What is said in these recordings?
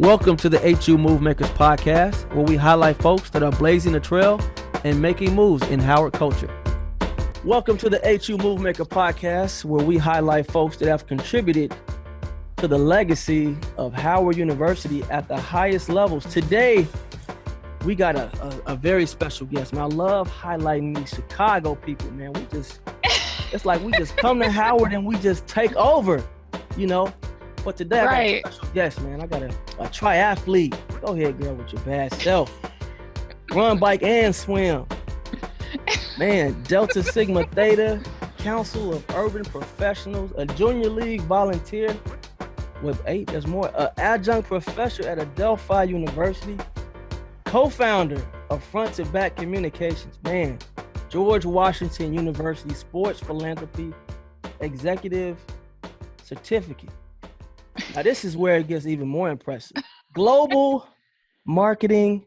Welcome to the HU Move Makers podcast, where we highlight folks that are blazing the trail and making moves in Howard culture. Welcome to the HU Move Maker podcast, where we highlight folks that have contributed to the legacy of Howard University at the highest levels. Today, we got a very special guest. Man, I love highlighting these Chicago people, man. It's like we just come to Howard and we just take over, you know? But today I got a special guest, man. I got a triathlete. Go ahead, girl, with your bad self. Run, bike, and swim. Man, Delta Sigma Theta, Council of Urban Professionals, a junior league volunteer with 8, there's more, an adjunct professor at Adelphi University, co-founder of Front to Back Communications. Man, George Washington University Sports Philanthropy Executive Certificate. Now, this is where it gets even more impressive. Global Marketing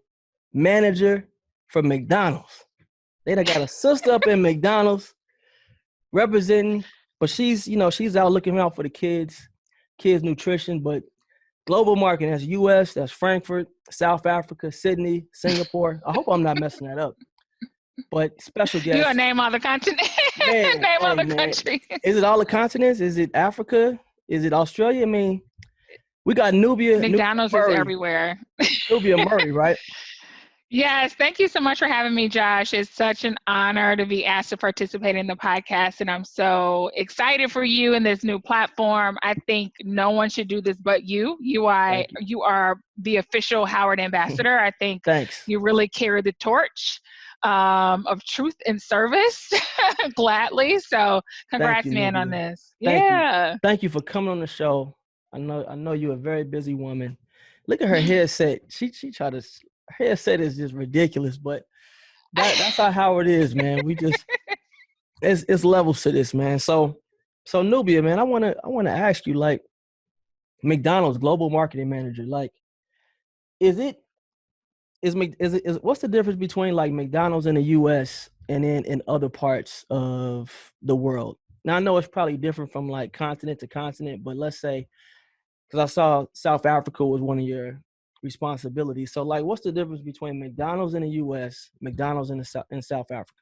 Manager for McDonald's. They done got a sister up in McDonald's representing, but she's out looking out for the kids nutrition, but global marketing, that's US, that's Frankfurt, South Africa, Sydney, Singapore. I hope I'm not messing that up. But special guest. You gonna name all the continents? Name all the countries. Is it all the continents? Is it Africa? Is it Australia? I mean, we got Nubia. McDonald's Nubia is everywhere. Nubia Murray, right? Yes, thank you so much for having me, Josh. It's such an honor to be asked to participate in the podcast, and I'm so excited for you in this new platform. I think no one should do this but you. You are the official Howard ambassador. I think you really carry the torch of truth and service gladly. So congrats, man, on this. Thank you for coming on the show. I know you're a very busy woman. Look at her headset. She tried to. Her headset is just ridiculous, but that's how Howard is, man. We just it's levels to this, man. So Nubia, man, I wanna ask you, like, McDonald's global marketing manager, like, what's the difference between like McDonald's in the US and then in other parts of the world? Now I know it's probably different from like continent to continent, but let's say, because I saw South Africa was one of your responsibilities. So like, what's the difference between McDonald's in the US, McDonald's in South Africa?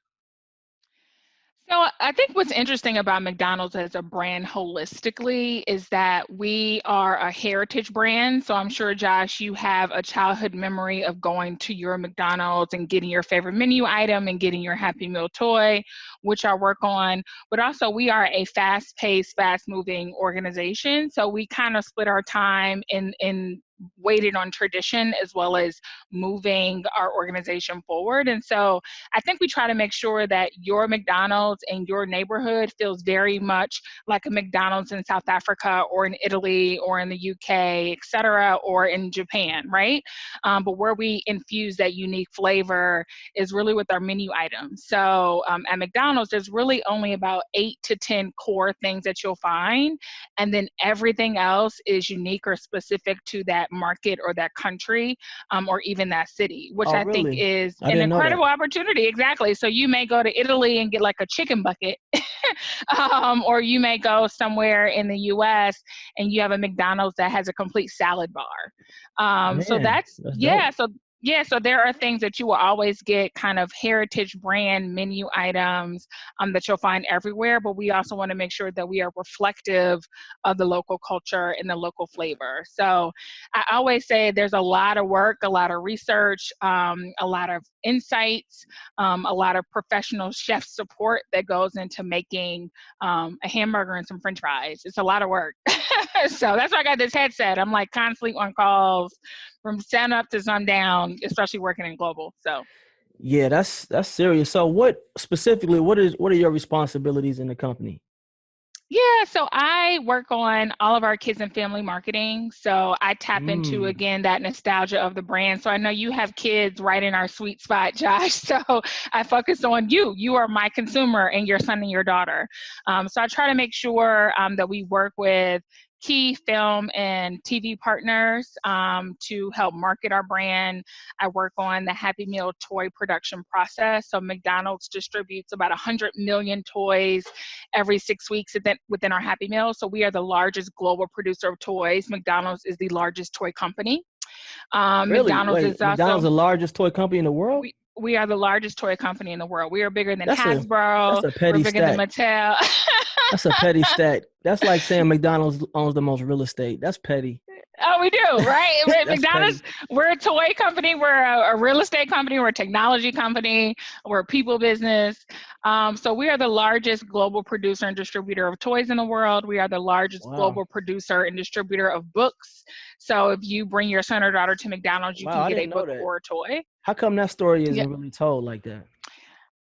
So I think what's interesting about McDonald's as a brand holistically is that we are a heritage brand. So I'm sure, Josh, you have a childhood memory of going to your McDonald's and getting your favorite menu item and getting your Happy Meal toy, which I work on. But also we are a fast-paced, fast-moving organization. So we kind of split our time in weighted on tradition as well as moving our organization forward. And so I think we try to make sure that your McDonald's in your neighborhood feels very much like a McDonald's in South Africa or in Italy or in the UK, et cetera, or in Japan, right? But where we infuse that unique flavor is really with our menu items. So at McDonald's, there's really only about 8 to 10 core things that you'll find. And then everything else is unique or specific to that market or that country or even that city, which I think is an incredible opportunity. Exactly. So you may go to Italy and get like a chicken bucket or you may go somewhere in the US and you have a McDonald's that has a complete salad bar. So that's so there are things that you will always get, kind of heritage brand menu items that you'll find everywhere, but we also want to make sure that we are reflective of the local culture and the local flavor. So I always say there's a lot of work, a lot of research, a lot of insights, a lot of professional chef support that goes into making a hamburger and some French fries. It's a lot of work. So that's why I got this headset. I'm like constantly on calls from sun up to sundown, especially working in global. So yeah, that's serious. So what are your responsibilities in the company? Yeah, so I work on all of our kids and family marketing. So I tap into, again, that nostalgia of the brand. So I know you have kids right in our sweet spot, Josh. So I focus on you. You are my consumer and your son and your daughter. So I try to make sure that we work with key film and TV partners to help market our brand. I work on the Happy Meal toy production process. So McDonald's distributes about 100 million toys every 6 weeks within our Happy Meal. So we are the largest global producer of toys. McDonald's is the largest toy company. Really? McDonald's Wait, is McDonald's also, the largest toy company in the world? we are the largest toy company in the world. We are bigger than That's a Hasbro. that's a We're petty bigger than stat. Mattel. That's a petty stat. That's like saying McDonald's owns the most real estate. That's petty. Oh, we do, right? That's petty. McDonald's, we're a toy company, we're a real estate company, we're a technology company, we're a people business. So we are the largest global producer and distributor of toys in the world. We are the largest Wow. global producer and distributor of books. So if you bring your son or daughter to McDonald's, you Wow, can I get a didn't know book that. or a toy. How come that story Yeah, isn't really told like that?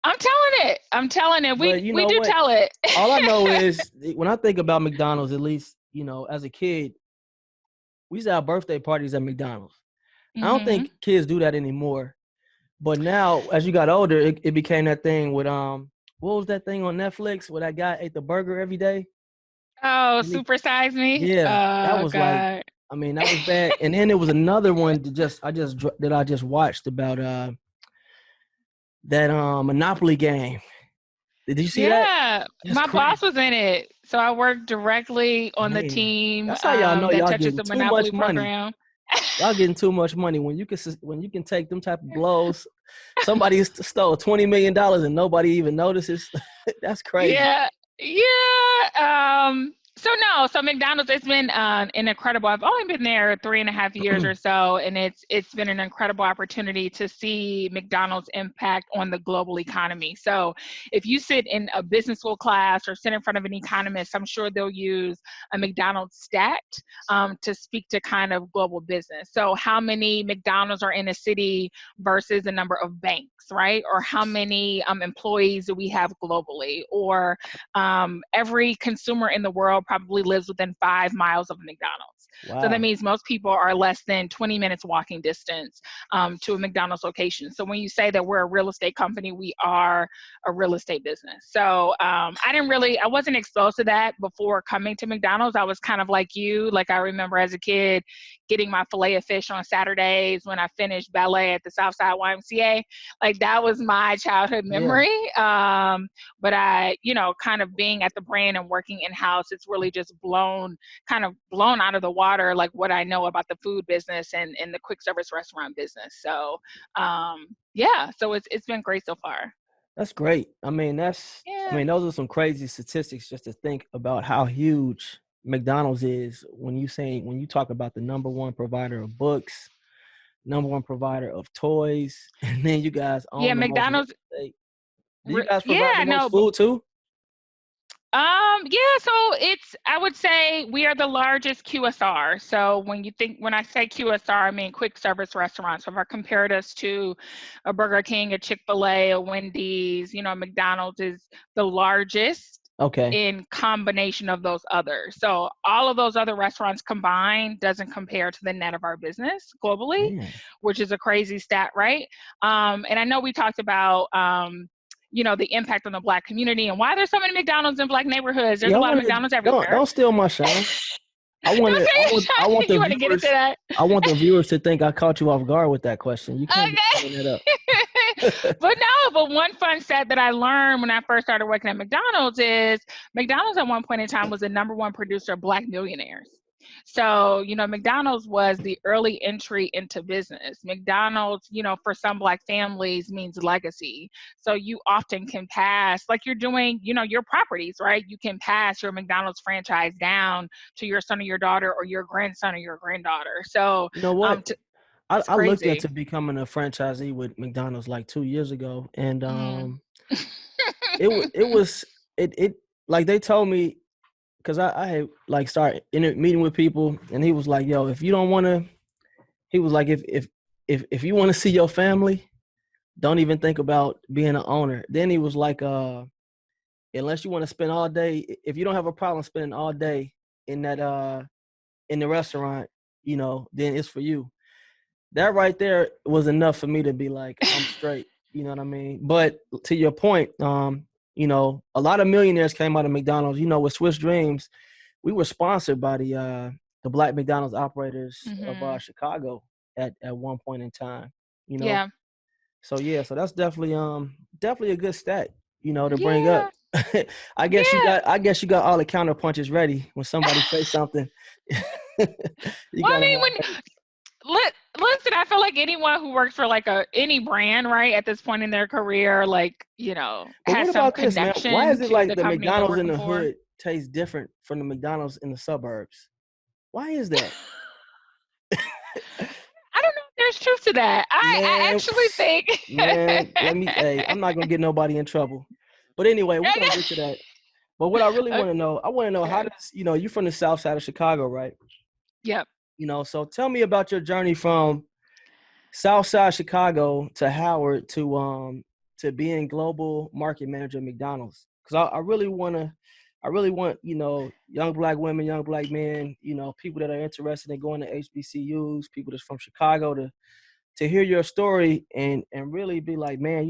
I'm telling it. I'm telling it. But you We know do what? tell it. All I know is when I think about McDonald's, at least, as a kid, we used to have birthday parties at McDonald's. I don't hmm think kids do that anymore. But now, as you got older, it became that thing with what was that thing on Netflix where that guy ate the burger every day? Oh, And Super Size Me. yeah, that Oh was like, God. I mean, that was bad. And then there was another one that I just watched about that Monopoly game. Did you see that? Yeah, That's my crazy. boss was in it. So I worked directly on the Man, team that's how y'all know that y'all touches getting the too much Monopoly money. program. Y'all getting too much money when you can take them type of blows. Somebody stole $20 million and nobody even notices. That's crazy. Yeah, yeah. So McDonald's, it's been an incredible. I've only been there 3.5 years or so, and it's been an incredible opportunity to see McDonald's impact on the global economy. So if you sit in a business school class or sit in front of an economist, I'm sure they'll use a McDonald's stat to speak to kind of global business. So how many McDonald's are in a city versus the number of banks, right? Or how many employees do we have globally? Or every consumer in the world probably lives within 5 miles of a McDonald's. So that Wow. means most people are less than 20 minutes walking distance to a McDonald's location. So when you say that we're a real estate company, we are a real estate business. So I wasn't exposed to that before coming to McDonald's. I was kind of like you. Like I remember as a kid getting my filet of fish on Saturdays when I finished ballet at the Southside YMCA. Like that was my childhood Yeah. memory. But kind of being at the brand and working in-house, it's really just kind of blown out of the water, like what I know about the food business and the quick service restaurant business. So, so it's been great so far. That's great. Yeah. Those are some crazy statistics just to think about how huge McDonald's is when you talk about the number one provider of books, number one provider of toys, and then you guys Yeah, own the most real McDonald's. estate. Do you guys provide the Yeah, most no. food too? So I would say we are the largest QSR. So when I say QSR, I mean quick service restaurants. So if I compared us to a Burger King, a Chick-fil-A, a Wendy's, McDonald's is the largest Okay. in combination of those others. So all of those other restaurants combined doesn't compare to the net of our business globally, Man. which is a crazy stat, right? And I know we talked about the impact on the Black community and why there's so many McDonald's in Black neighborhoods. There's Yeah, a I lot of wanted McDonald's don't everywhere. steal my shine. Don't I say want the you want to get into viewers that. I want the viewers to think I caught you off guard with that question. You can't be following that up. Okay. But one fun stat that I learned when I first started working at McDonald's is McDonald's at one point in time was the number one producer of Black millionaires. So, McDonald's was the early entry into business. McDonald's, for some Black families means legacy. So you often can pass, like you're doing, your properties, right? You can pass your McDonald's franchise down to your son or your daughter or your grandson or your granddaughter. So You know what? it's I looked crazy. into becoming a franchisee with McDonald's like 2 years ago, and Mm. it was it like they told me because I had like started meeting with people, and he was like, "Yo, if you don't want to," he was like, if you want to see your family, don't even think about being an owner." Then he was like, unless you want to spend all day, if you don't have a problem spending all day in that in the restaurant, then it's for you. That right there was enough for me to be like, I'm straight. You know what I mean? But to your point, a lot of millionaires came out of McDonald's. With Swiss Dreams, we were sponsored by the Black McDonald's operators of Mm-hmm. Chicago at one point in time. You know, Yeah. so that's definitely a good stat. To bring up. Yeah. I guess Yeah. you got all the counter punches ready when somebody says something. You Well, I gotta mean, have ready. listen, I feel like anyone who works for like any brand, right, at this point in their career, like, But has what some about this, man? Why connection is it to like the the company they're McDonald's in working the for. hood tastes different from the McDonald's in the suburbs? Why is that? I don't know if there's truth to that. I Man, actually think. man, hey, I'm not gonna get nobody in trouble. But anyway, we're gonna get to that. But what I really want to know, how Okay. does, you're from the south side of Chicago, right? Yep. So tell me about your journey from south side Chicago to Howard to being global market manager at McDonald's. Because I really want, young black women, young black men, people that are interested in going to HBCUs, people that's from Chicago to hear your story and really be like, man,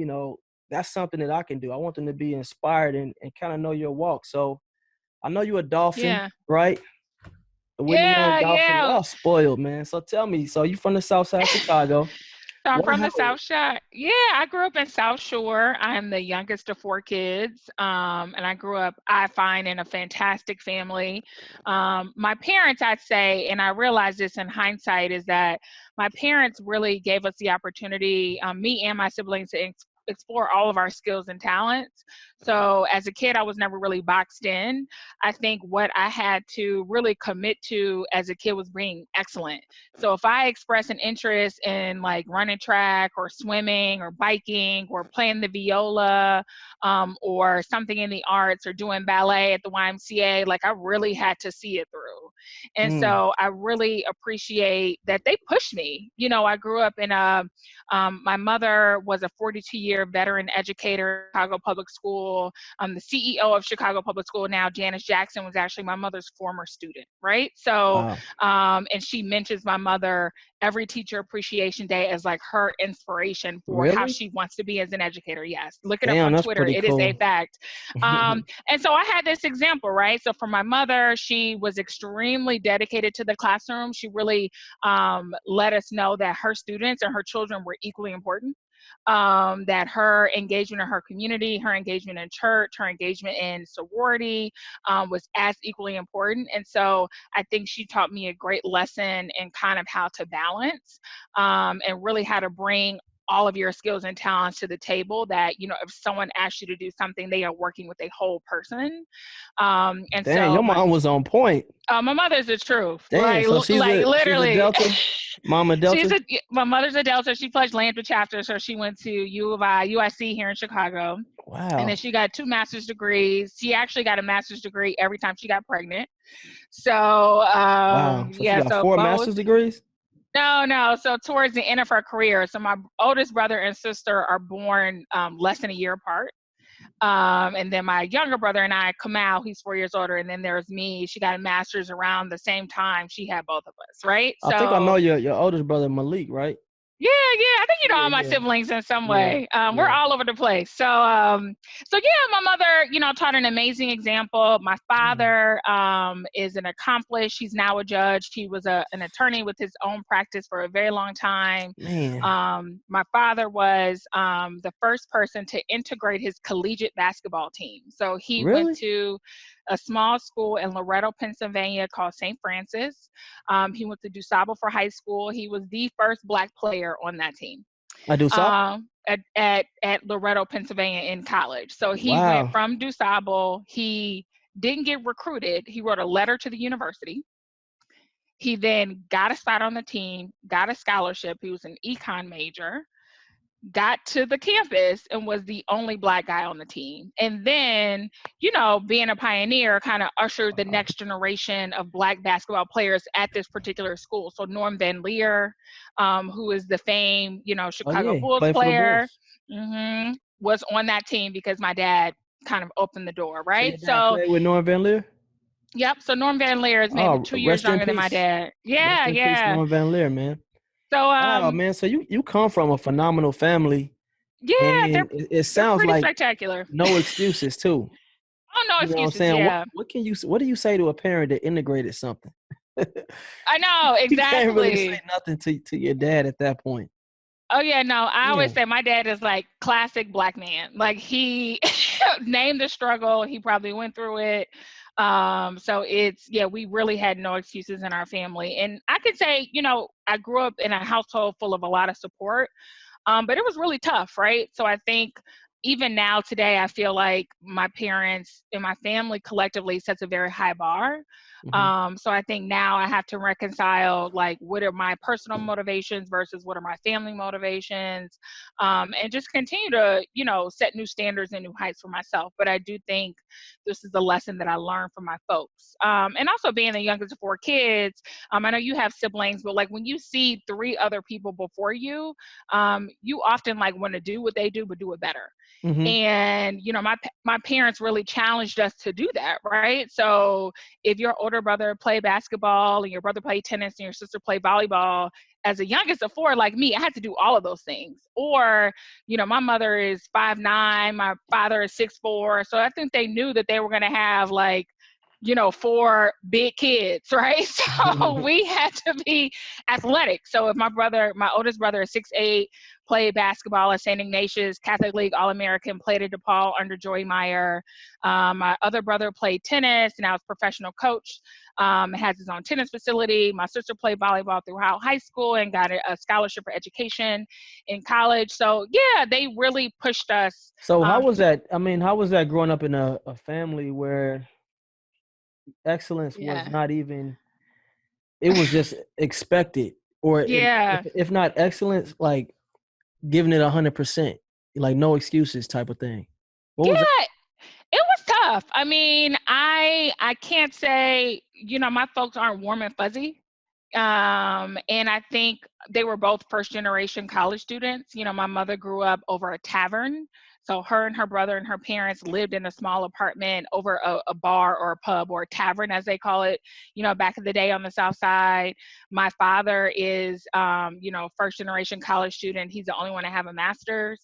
that's something that I can do. I want them to be inspired and kind of know your walk. So I know you're a Dolphin, Yeah. right? The Whitney Young Yeah. Dolphin. Yeah. Y'all spoiled, man. So tell me, so you from the south side of Chicago. So I'm Why from the Howard? South Shore. Yeah, I grew up in South Shore. I'm the youngest of 4 kids. And I find, in a fantastic family. My parents, I'd say, and I realize this in hindsight, is that my parents really gave us the opportunity, me and my siblings, to explore all of our skills and talents. So as a kid, I was never really boxed in. I think what I had to really commit to as a kid was being excellent. So if I express an interest in like running track or swimming or biking or playing the viola, or something in the arts or doing ballet at the YMCA, like I really had to see it through. And Mm. so I really appreciate that they pushed me. I grew up in my mother was a 42-year veteran educator at Chicago Public School. The CEO of Chicago Public School now, Janice Jackson, was actually my mother's former student, right? So, Wow. and she mentions my mother every Teacher Appreciation Day as like her inspiration for how Really? she wants to be as an educator. Yes, look it up Damn, on that's Twitter. pretty It is a cool. fact. And so I had this example, right? So for my mother, she was extremely dedicated to the classroom. She really let us know that her students and her children were equally important. That her engagement in her community, her engagement in church, her engagement in sorority was as equally important. And so I think she taught me a great lesson in kind of how to balance, and really how to bring all of your skills and talents to the table, that if someone asks you to do something, they are working with a whole person. And Damn, so your mom was on point. my mother's the truth. Damn, so Like she's a literally. Delta, Mama Delta. My mother's a Delta. She pledged Lambda chapter, so she went to U of I, UIC here in Chicago. And then Wow. she got 2 master's degrees. She actually got a master's degree every time she got pregnant. So Wow. So she yeah, got so 4 both. master's degrees? No. So towards the end of her career, so my oldest brother and sister are born less than a year apart. And then my younger brother and I, Kamal, he's 4 years older, and then there's me. She got a master's around the same time she had both of us, right? I think I So know your oldest brother Malik, right? yeah. I think Yeah, all my yeah, siblings in some yeah, way. We're yeah. all over the place. So yeah, my mother, taught an amazing example. My Mm. father is an accomplished. He's now a judge. He was an attorney with his own practice for a very long time. Man, My father was the first person to integrate his collegiate basketball team. So he went really? to a small school in Loretto, Pennsylvania called St. Francis. He went to DuSable for high school. He was the first Black player on that team I do so. at Loretto, Pennsylvania in college. So he went Wow. from DuSable. He didn't get recruited. He wrote a letter to the university. He then got a spot on the team, got a scholarship. He was an econ major, got to the campus and was the only Black guy on the team. And then, being a pioneer, kind of ushered the Wow. next generation of Black basketball players at this particular school. So Norm Van Leer, who is the famed, Oh Chicago yeah, Bulls play for the player, Bulls. was on that team because my dad kind of opened the door, So right? your dad So, played with Norm Van Leer? yep. So Norm Van Leer is maybe Oh, 2 years rest in younger than my peace. dad. Rest Yeah, in peace, yeah. Norm Van Leer, man. So, Wow, man. So you come from a phenomenal family, yeah, and it they're sounds pretty like spectacular. no excuses too. Oh, no You know what I'm excuses. saying? Yeah. What do you say to a parent that integrated something? I know, You can't really say exactly. nothing to your dad at that point. Oh yeah, no, I always Yeah. say my dad is like classic Black man. Like he named the struggle, he probably went through it. So we really had no excuses in our family. And I could say, I grew up in a household full of a lot of support, but it was really tough, right? So I think even now today, I feel like my parents and my family collectively sets a very high bar. So I think now I have to reconcile, like, what are my personal motivations versus what are my family motivations, and just continue to, set new standards and new heights for myself. But I do think this is a lesson that I learned from my folks. And also being the youngest of 4 kids, I know you have siblings, but like when you see 3 other people before you, you often like want to do what they do, but do it better. And, my parents really challenged us to do that, right? So if your older brother played basketball and your brother played tennis and your sister played volleyball, as a youngest of 4, like me, I had to do all of those things. Or, my mother is 5'9", my father is 6'4". So I think they knew that they were going to have 4 big kids, right? So we had to be athletic. So if my oldest brother is 6'8", played basketball at St. Ignatius, Catholic League All-American, played at DePaul under Joy Meyer. My other brother played tennis, and now is professional coach, has his own tennis facility. My sister played volleyball throughout high school and got a scholarship for education in college. So yeah, they really pushed us. So how was that? I mean, how was that growing up in a family where excellence was not even, it was just expected, or if not excellence, like giving it 100%, like no excuses type of thing? What was it? It was tough. I mean, I can't say, my folks aren't warm and fuzzy. And I think they were both first generation college students. My mother grew up over a tavern. So her and her brother and her parents lived in a small apartment over a bar or a pub or a tavern, as they call it, back in the day on the South Side. My father is, first generation college student. He's the only one to have a master's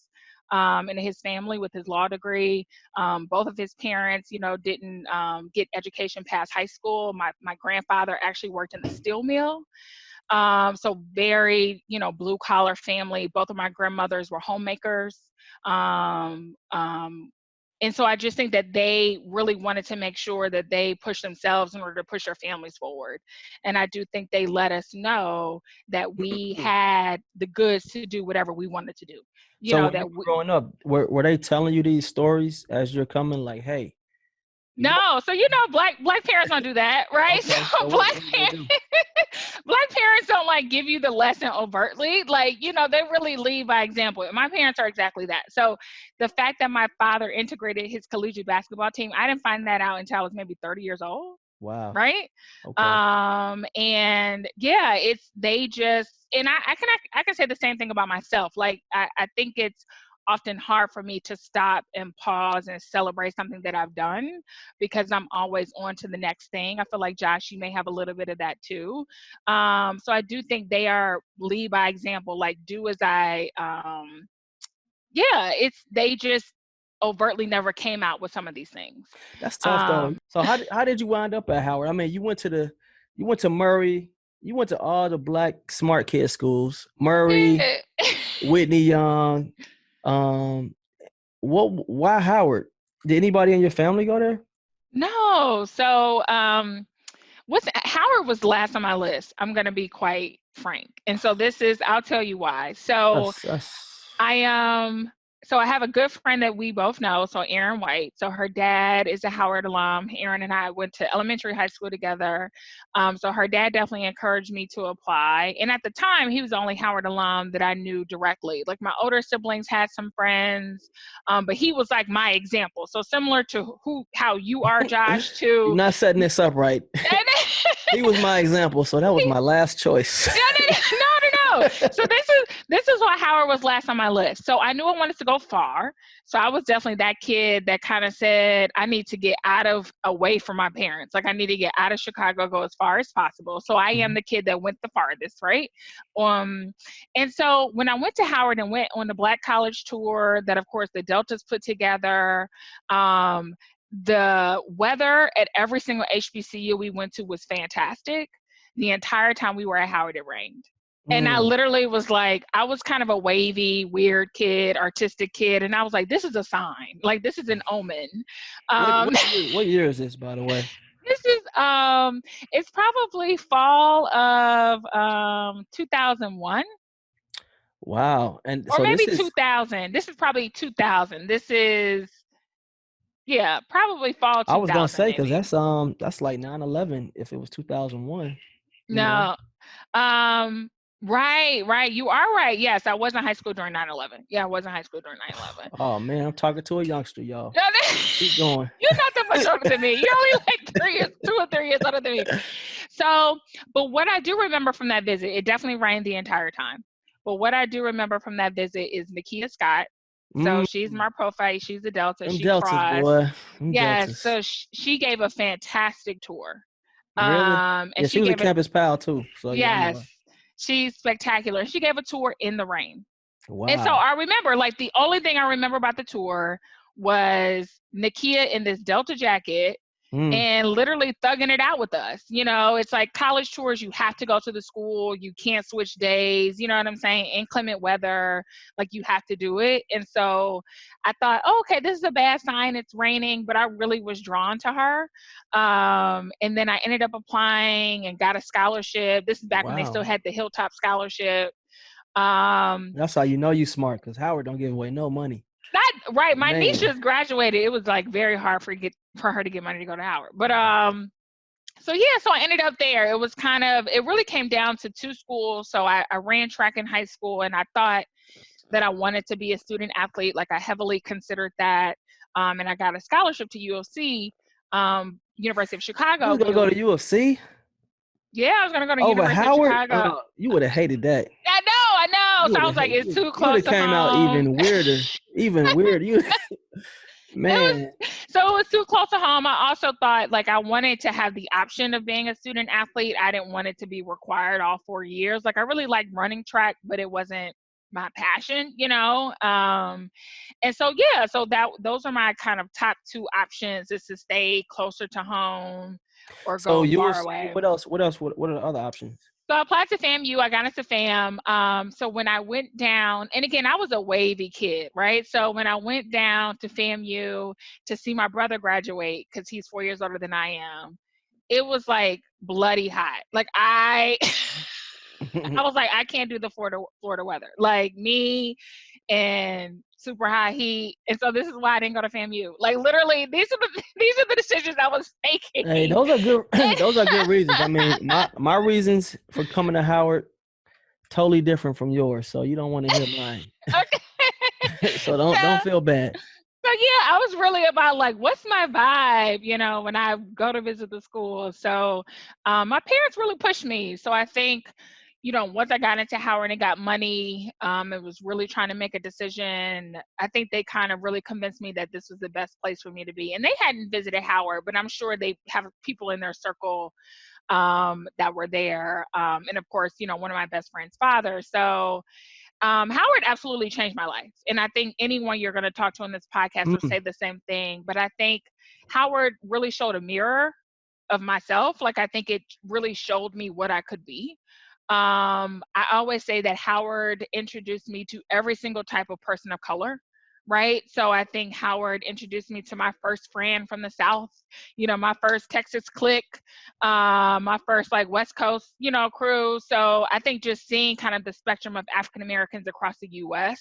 in his family with his law degree. Both of his parents, didn't get education past high school. My grandfather actually worked in the steel mill. So very, blue collar family. Both of my grandmothers were homemakers. And so I just think that they really wanted to make sure that they pushed themselves in order to push their families forward. And I do think they let us know that we had the goods to do whatever we wanted to do. So when you were growing up, were they telling you these stories as you're coming, like, hey? No, so black parents don't do that, right? Okay, so black parents don't like give you the lesson overtly, like they really lead by example. My parents are exactly that. So the fact that my father integrated his collegiate basketball team, I didn't find that out until I was maybe 30 years old. Wow. Right. Okay. And yeah, they just, and I can say the same thing about myself. Like I think it's often hard for me to stop and pause and celebrate something that I've done, because I'm always on to the next thing. I feel like, Josh, you may have a little bit of that too. So I do think they are lead by example, like do as I, they just overtly never came out with some of these things. That's tough though. So how did you wind up at Howard? I mean, you went to Murray, you went to all the black smart kid schools, Murray, Whitney Young. Why Howard? Did anybody in your family go there? No. So Howard was last on my list. I'm going to be quite frank. And so I'll tell you why. So I have a good friend that we both know, so Erin White. So her dad is a Howard alum. Erin and I went to elementary high school together. So her dad definitely encouraged me to apply. And at the time, he was the only Howard alum that I knew directly. Like my older siblings had some friends, but he was like my example. So similar to how you are, Josh, too. You're not setting this up right. He was my example, so that was my last choice. No. So this is why Howard was last on my list. So I knew I wanted to go far. So I was definitely that kid that kind of said, I need to get away from my parents. Like I need to get out of Chicago, go as far as possible. So I am the kid that went the farthest, right? And so when I went to Howard and went on the Black College tour that of course the Deltas put together, the weather at every single HBCU we went to was fantastic. The entire time we were at Howard, it rained. And I literally was like, I was kind of a wavy, weird kid, artistic kid. And I was like, this is a sign. Like, this is an omen. What year is this, by the way? It's probably fall of 2001 Wow. And or so this maybe is, 2000. This is probably 2000. This is yeah, probably fall I was gonna 2000 say, because maybe. that's like 9/11 if it was 2001, you know. No. Um right. You are right. Yes, I was in high school during 9/11. Yeah, I was in high school during 9/11. Oh man, I'm talking to a youngster, y'all. No, Keep going. you're not that much older than me. You're only like 3 years, 2 or 3 years older than me. So, but what I do remember from that visit, it definitely rained the entire time. But what I do remember from that visit is Nakia Scott. So Mm, she's my profile. She's a Delta. them She deltas, crossed. boy. Them Yes. deltas. So she gave a fantastic tour. Really? And Yeah, she she was a gave a campus pal too. So yeah, I know yes. her. She's spectacular. She gave a tour in the rain. And so Wow. I remember, like, the only thing I remember about the tour was Nakia in this Delta jacket Mm, and literally thugging it out with us. It's like college tours, you have to go to the school, you can't switch days, you know what I'm saying? Inclement weather, like you have to do it. And so I thought, oh, okay, this is a bad sign, it's raining, but I really was drawn to her. And then I ended up applying and got a scholarship. This is back when they still wow. had the Hilltop Scholarship. Um, That's how you know you smart, because Howard don't give away no money. That right. My niece Man. just graduated. It was like very hard for her to get money to go to Howard. But so yeah, so I ended up there. It really came down to two schools. So I ran track in high school, and I thought that I wanted to be a student athlete. Like I heavily considered that. And I got a scholarship to UOC, University of You Chicago. was But gonna go to UFC yeah, I was gonna go to over University of Howard? Chicago. You would have hated that. I know. You So would I have was like, hated it's too you would close have to came out home. even weirder. Even weirder. You It man. so it was too close to home. I also thought like I wanted to have the option of being a student athlete. I didn't want it to be required all 4 years. Like I really liked running track, but it wasn't my passion. And so yeah, so those are my kind of top two options, is to stay closer to home or So go you will far see away. what else? What else? What are the other options? So I applied to FAMU. I got into FAM. So when I went down, and again, I was a wavy kid, right? So when I went down to FAMU to see my brother graduate, because he's 4 years older than I am, it was like bloody hot. Like I was like, I can't do the Florida weather. Like me and super high heat. And so this is why I didn't go to FAMU. Like literally, these are the decisions I was Hey, making. those are good. Those are good reasons. I mean, my reasons for coming to Howard totally different from yours, so you don't want to hear mine. Okay. So So don't feel bad. So yeah, I was really about like, what's my vibe, when I go to visit the school. So my parents really pushed me. So I think, once I got into Howard and got money, it was really trying to make a decision. I think they kind of really convinced me that this was the best place for me to be. And they hadn't visited Howard, but I'm sure they have people in their circle that were there. And of course, one of my best friend's father. So Howard absolutely changed my life. And I think anyone you're going to talk to on this podcast will Mm, say the same thing. But I think Howard really showed a mirror of myself. Like, I think it really showed me what I could be. I always say that Howard introduced me to every single type of person of color. Right. So I think Howard introduced me to my first friend from the South, my first Texas clique, my first like West Coast, crew. So I think just seeing kind of the spectrum of African Americans across the US.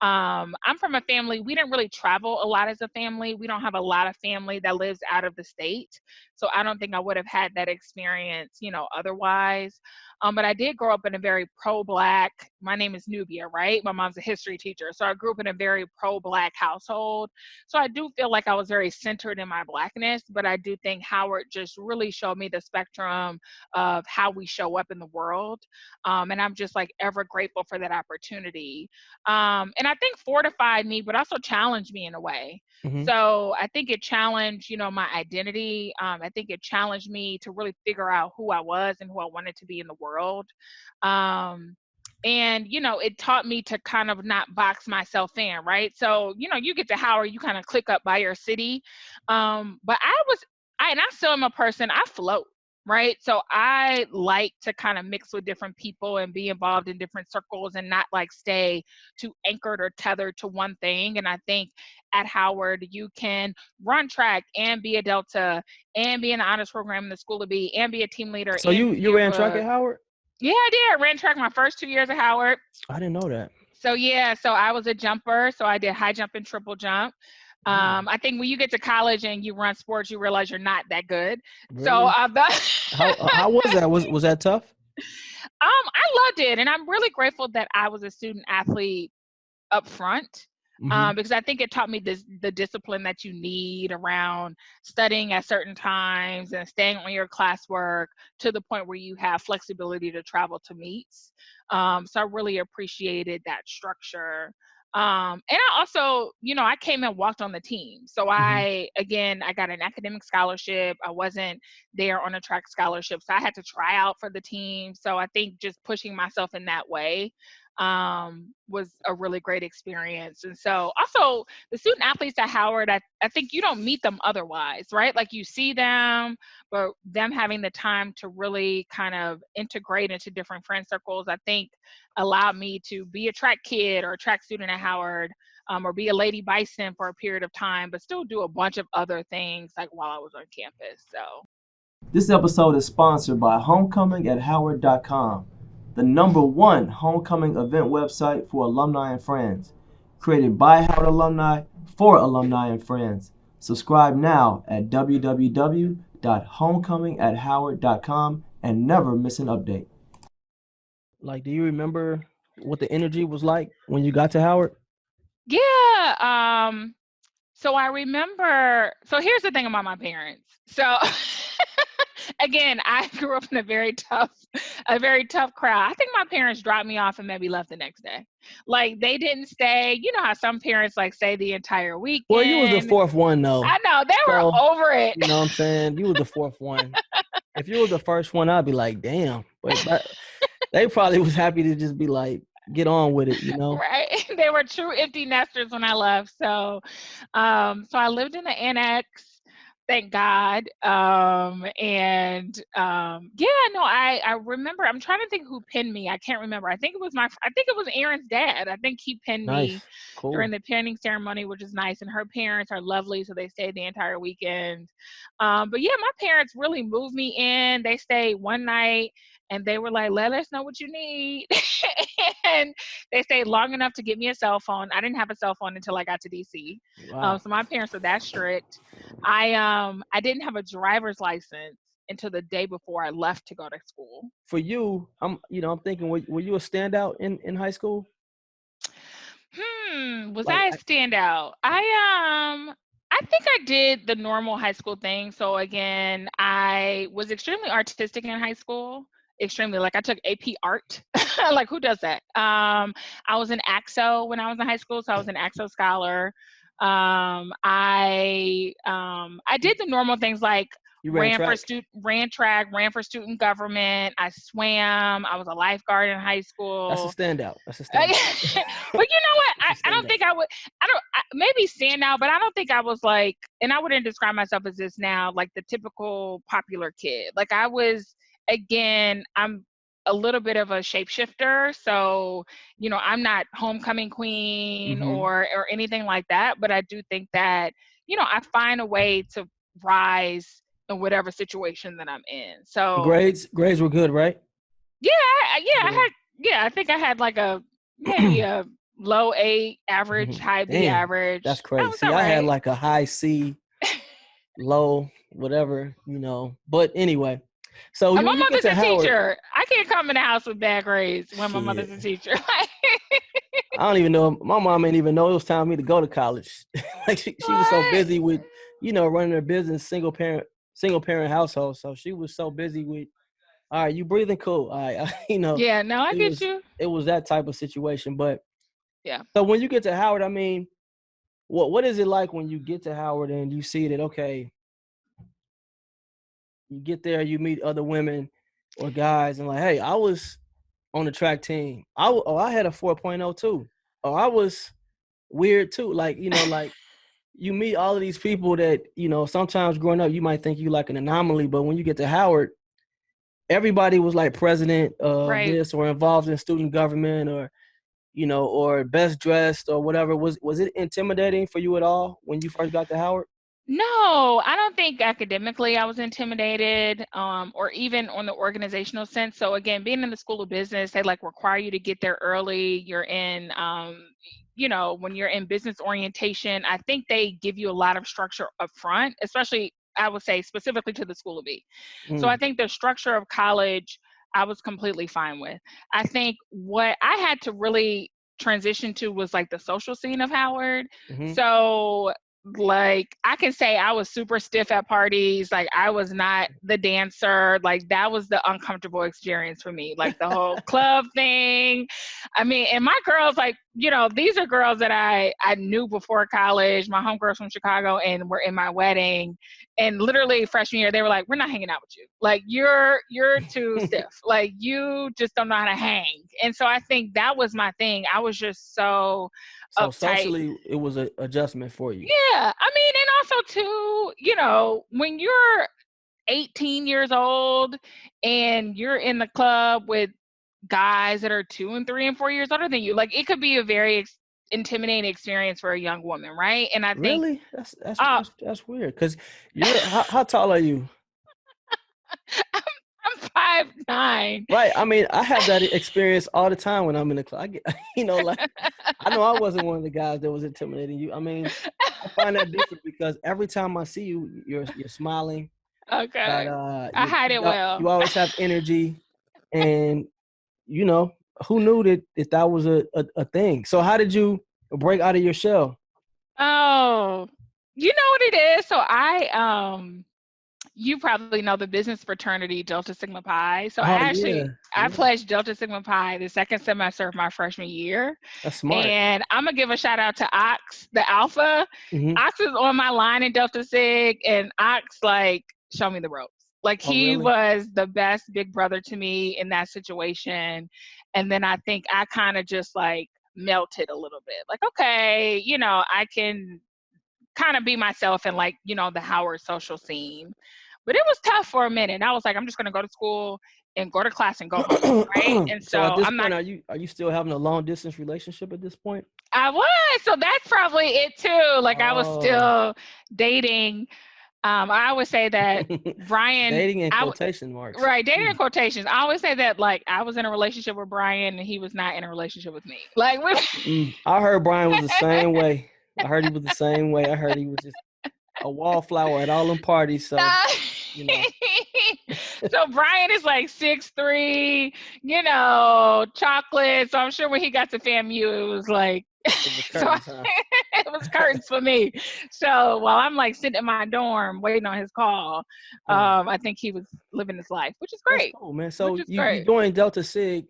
I'm from a family, we didn't really travel a lot as a family. We don't have a lot of family that lives out of the state. So I don't think I would have had that experience, otherwise. But I did grow up in a very pro-Black, my name is Nubia, right? My mom's a history teacher. So I grew up in a very pro-Black household. So I do feel like I was very centered in my Blackness, but I do think Howard just really showed me the spectrum of how we show up in the world. And I'm just like ever grateful for that opportunity. And I think fortified me, but also challenged me in a way. mhm. So I think it challenged, my identity. I think it challenged me to really figure out who I was and who I wanted to be in the world. And it taught me to kind of not box myself in, right? So you get to Howard, you kind of click up by your city. But I still am a person, I float, right? So I like to kind of mix with different people and be involved in different circles and not like stay too anchored or tethered to one thing. And I think at Howard, you can run track and be a Delta and be in the honors program in the School of B and be a team leader So in you ran track at yearbook. Howard? Yeah, I did. I ran track my first 2 years at Howard. I didn't know that. So yeah, so I was a jumper. So I did high jump and triple jump. I think when you get to college and you run sports, you realize you're not that good. Really? So how was that? Was that tough? I loved it, and I'm really grateful that I was a student athlete up front. Because I think it taught me the discipline that you need around studying at certain times and staying on your classwork to the point where you have flexibility to travel to meets. So I really appreciated that structure. And I also, I came and walked on the team. So I got an academic scholarship. I wasn't there on a track scholarship. So I had to try out for the team. So I think just pushing myself in that way was a really great experience. And so also the student athletes at Howard, I think you don't meet them otherwise, right? Like you see them, but them having the time to really kind of integrate into different friend circles, I think allowed me to be a track kid or a track student at Howard, or be a Lady Bison for a period of time, but still do a bunch of other things like while I was on campus. So this episode is sponsored by homecoming@howard.com, the #1 homecoming event website for alumni and friends. Created by Howard alumni for alumni and friends. Subscribe now at www.homecoming@howard.com and never miss an update. Like, do you remember what the energy was like when you got to Howard? Yeah. So I remember, so here's the thing about my parents. So again, I grew up in a very tough crowd. I think my parents dropped me off and maybe left the next day. Like they didn't stay. You know how some parents like stay the entire weekend. Well, you was the fourth one though. I know, they were over it. You know what I'm saying? You was the fourth one. If you were the first one, I'd be like, damn. But they probably was happy to just be like, get on with it, Right. They were true empty nesters when I left. So I lived in the annex, thank God. I remember, I'm trying to think who pinned me. I can't remember. I think it was Aaron's dad. I think he pinned me during the pinning ceremony, which is nice. And her parents are lovely. So they stayed the entire weekend. But yeah, my parents really moved me in. They stayed one night. And they were like, let us know what you need. And they stayed long enough to get me a cell phone. I didn't have a cell phone until I got to DC. Wow. So my parents were that strict. I didn't have a driver's license until the day before I left to go to school. For you, I'm thinking, were you a standout in high school? Was I a standout? I think I did the normal high school thing. So again, I was extremely artistic in high school. Extremely, like I took AP art. Like who does that? I was in AXO when I was in high school, so I was an AXO scholar. I did the normal things like ran track, ran for student government. I swam. I was a lifeguard in high school. That's a standout. But you know what? I don't think I would. Maybe standout, but I don't think I was like, and I wouldn't describe myself as this now, like the typical popular kid. Like I was. Again, I'm a little bit of a shapeshifter. So, I'm not homecoming queen or anything like that. But I do think that, I find a way to rise in whatever situation that I'm in. So grades were good, right? Yeah. I think I had like maybe a low A average, high B average. That's crazy. See, I had like a high C, low, whatever, But anyway. So my mother's a teacher. I can't come in the house with bad grades when my mother's a teacher. I don't even know. My mom didn't even know it was time for me to go to college. Like she was so busy with, running her business, single parent household. So she was so busy with, all right, you breathing cool. All right, Yeah, no, I get you. It was that type of situation. But yeah. So when you get to Howard, I mean, what is it like when you get to Howard and you see that, okay, you get there, you meet other women or guys, and like, hey, I was on the track team. I had a 4.0 too. Oh, I was weird too. Like, like you meet all of these people that, sometimes growing up, you might think you like an anomaly, but when you get to Howard, everybody was like president of Right. this or involved in student government or, or best dressed or whatever. Was it intimidating for you at all when you first got to Howard? No, I don't think academically I was intimidated, or even on the organizational sense. So again, being in the School of Business, they like require you to get there early. You're in, when you're in business orientation, I think they give you a lot of structure up front, especially I would say specifically to the School of B. So I Mm, think the structure of college, I was completely fine with. I think what I had to really transition to was like the social scene of Howard. mm-hmm. So like I can say I was super stiff at parties. Like I was not the dancer. Like that was the uncomfortable experience for me. Like the whole club thing. I mean, and my girls, like, these are girls that I knew before college, my homegirls from Chicago, and were in my wedding. And literally freshman year, they were like, we're not hanging out with you. Like you're too stiff. Like you just don't know how to hang. And so I think that was my thing. I was just so So uptight. socially, it was an adjustment for you. Yeah, I mean, and also too, when you're 18 years old and you're in the club with guys that are 2 and 3 and 4 years older than you, like it could be a very intimidating experience for a young woman, right? And I think, Really? That's that's uh, that's, that's weird. Because how tall are you? I'm 5'9". Right. I mean, I have that experience all the time when I'm in the club. I get, like I know I wasn't one of the guys that was intimidating you. I mean, I find that different because every time I see you, you're smiling. Got Okay, I hide it well. you always have energy, and who knew that was a thing. So how did you break out of your shell? Oh, you know what it is? So you probably know the business fraternity Delta Sigma Pi. So Oh yeah, I yeah, pledged Delta Sigma Pi the second semester of my freshman year. that's smart. And I'm gonna give a shout out to Ox, the Alpha. Hmm. Ox is on my line in Delta Sig, and Ox like show me the ropes. Like Oh he really? was the best big brother to me in that situation. And then I think I kind of just like melted a little bit. Like, okay, I can kind of be myself in like, the Howard social scene. But it was tough for a minute. I was like, I'm just gonna go to school and go to class and go home, right? And So at so this I'm not. point, are you still having a long distance relationship at this point? I was, so that's probably it too. Like I was Oh, still dating. I always say that Brian, dating in quotation marks. right, dating Hmm. in quotations. I always say that like I was in a relationship with Brian and he was not in a relationship with me. Like I heard Brian was the same way. I heard he was the same way. I heard he was just a wallflower at all them parties. So, Uh, you know, so Brian is like 6'3", chocolate. So I'm sure when he got to FAMU, it was like, it was so curtains, huh? it was curtains for me. So while I'm like sitting in my dorm waiting on his call, Yeah. I think he was living his life, which is That's great. cool, man. Which So is you great. joined Delta Sig.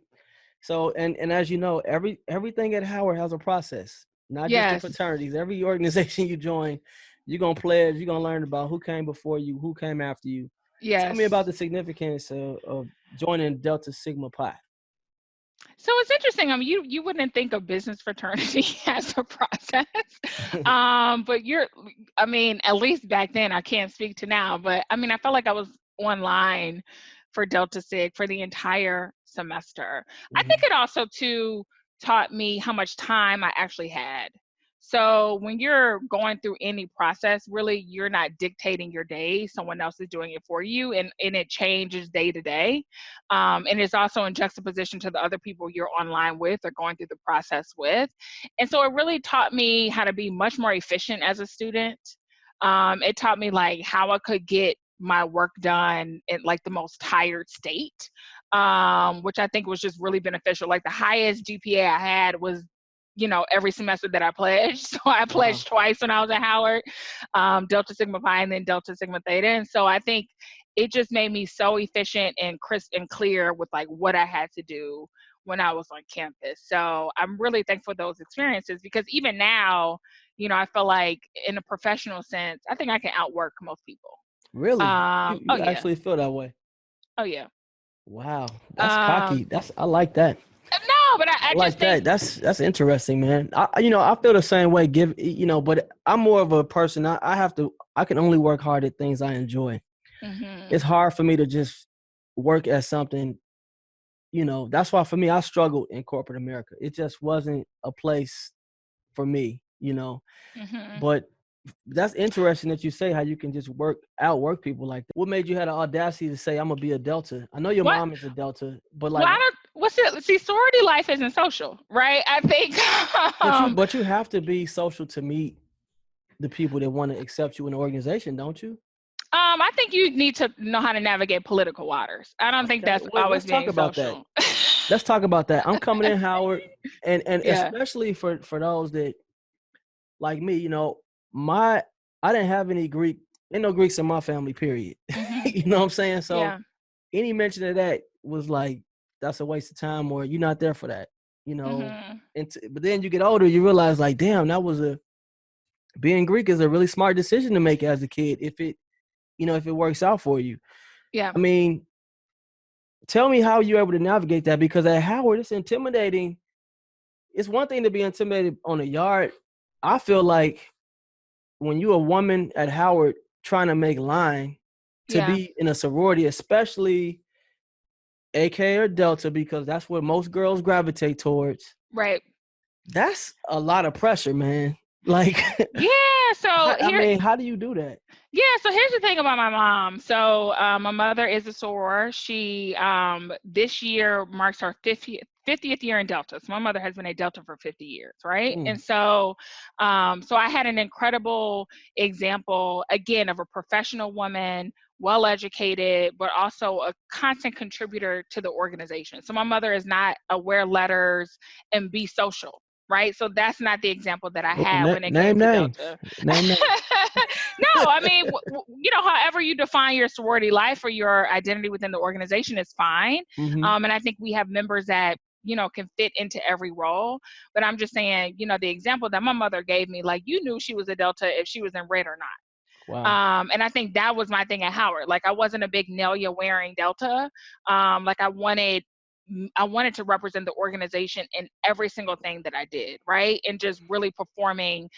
So and as you know, everything at Howard has a process. Not just the Yes. fraternities. Every organization you join, you're gonna pledge, you're gonna learn about who came before you, who came after you. Tell me about Yes. the significance of joining Delta Sigma Pi. So it's interesting. I mean, you wouldn't think of business fraternity as a process, but I mean, at least back then, I can't speak to now, but I mean, I felt like I was online for Delta Sig for the entire semester. I think Hmm. it also too taught me how much time I actually had. So when you're going through any process, really, you're not dictating your day. Someone else is doing it for you, and it changes day to day. And it's also in juxtaposition to the other people you're online with or going through the process with. And so it really taught me how to be much more efficient as a student. It taught me like how I could get my work done in like the most tired state, which I think was just really beneficial. Like the highest GPA I had was, every semester that I pledged. So I Wow. pledged twice when I was at Howard, Delta Sigma Pi and then Delta Sigma Theta. And so I think it just made me so efficient and crisp and clear with like what I had to do when I was on campus. So I'm really thankful for those experiences because even now, I feel like in a professional sense, I think I can outwork most people. Really? Oh You yeah. actually feel that way? Oh yeah. Wow. That's Um, cocky. I like that. no, but I I just like think, that. That's interesting, man. I feel the same way. But I'm more of a person. I can only work hard at things I enjoy. It's mhm. hard for me to just work as something, that's why for me, I struggled in corporate America. It just wasn't a place for me. Hmm. But that's interesting that you say how you can just outwork people like that. What made you have the audacity to say I'm gonna be a Delta? I know your What? mom is a Delta, but Well, like, I don't. What's it? See, sorority life isn't social, right? I think. but you have to be social to meet the people that want to accept you in the organization, don't you? I think you need to know how to navigate political waters. I don't think Okay, that's well, always let's talk being about that. social. Let's talk about that. I'm coming in, Howard, and Yeah. especially for those that like me, my I didn't have ain't no Greeks in my family, period. Hmm. You know what I'm saying? So Yeah. any mention of that was like, that's a waste of time, or you're not there for that, you know. Hmm. But then you get older, you realize like, damn, being Greek is a really smart decision to make as a kid if it works out for you. Yeah. I mean, tell me how you're able to navigate that, because at Howard, it's intimidating. It's one thing to be intimidated on a yard. I feel like when you're a woman at Howard trying to make line to Yeah. be in a sorority, especially AK or Delta, because that's what most girls gravitate towards. Right. That's a lot of pressure, man. Like, Yeah. So here. how do you do that? Yeah, so here's the thing about my mom. So my mother is a soror. She this year marks her 50th year in Delta. So my mother has been a Delta for 50 years, right? Mm. And so so I had an incredible example again of a professional woman, well educated, but also a constant contributor to the organization. So my mother is not a wear letters and be social. Right. So that's not the example that I Oh, had when it came name to names. Delta. Name names. No, I mean, however you define your sorority life or your identity within the organization is fine. Mm-hmm. And I think we have members that, can fit into every role. But I'm just saying, the example that my mother gave me, like, you knew she was a Delta if she was in red or not. Wow. And I think that was my thing at Howard. Like, I wasn't a big Nelia wearing Delta. Like, I wanted to represent the organization in every single thing that I did, right? And just really performing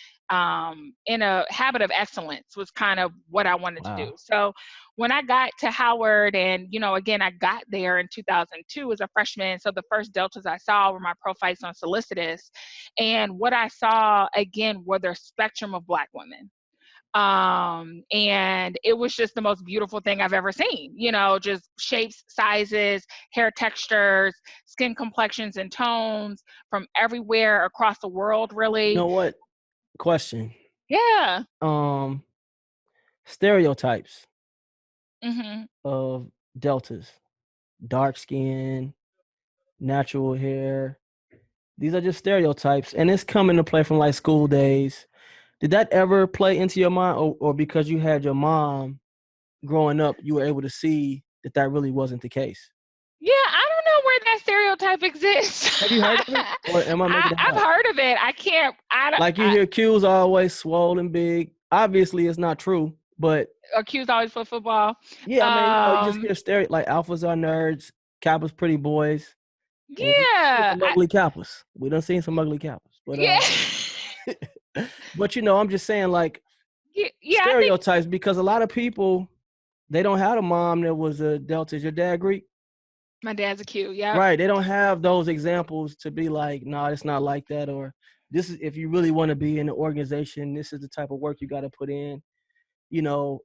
in a habit of excellence was kind of what I wanted to do. Wow. So when I got to Howard, and again, I got there in 2002 as a freshman. So the first Deltas I saw were my prophytes on Solicitous, and what I saw again were the spectrum of Black women. And it was just the most beautiful thing I've ever seen, just shapes, sizes, hair textures, skin complexions and tones from everywhere across the world, You really. know what? Question. Yeah. Um, Stereotypes Hmm. of Deltas: dark skin, natural hair. These are just stereotypes, and it's coming to play from like school days. Did that ever play into your mind, or because you had your mom growing up, you were able to see that really wasn't the case? Yeah, I don't know where that stereotype exists. Have you heard of it, or am I making that I've up? heard of it. I can't, I, don't- Like you hear Q's always swollen big. Obviously, it's not true, but accused always for football. yeah, I mean, you just Um, hear like alphas are nerds, kappas pretty boys, and we seen yeah, some ugly kappas. We done seen some ugly kappas, but yeah, but I'm just saying like yeah, I think stereotypes, because a lot of people, they don't have a mom that was a Delta. Is your dad Greek? my dad's a Q. Yep. Right. They don't have those examples to be like, no, it's not like that. Or this is, if you really want to be in the organization, this is the type of work you got to put in. You know,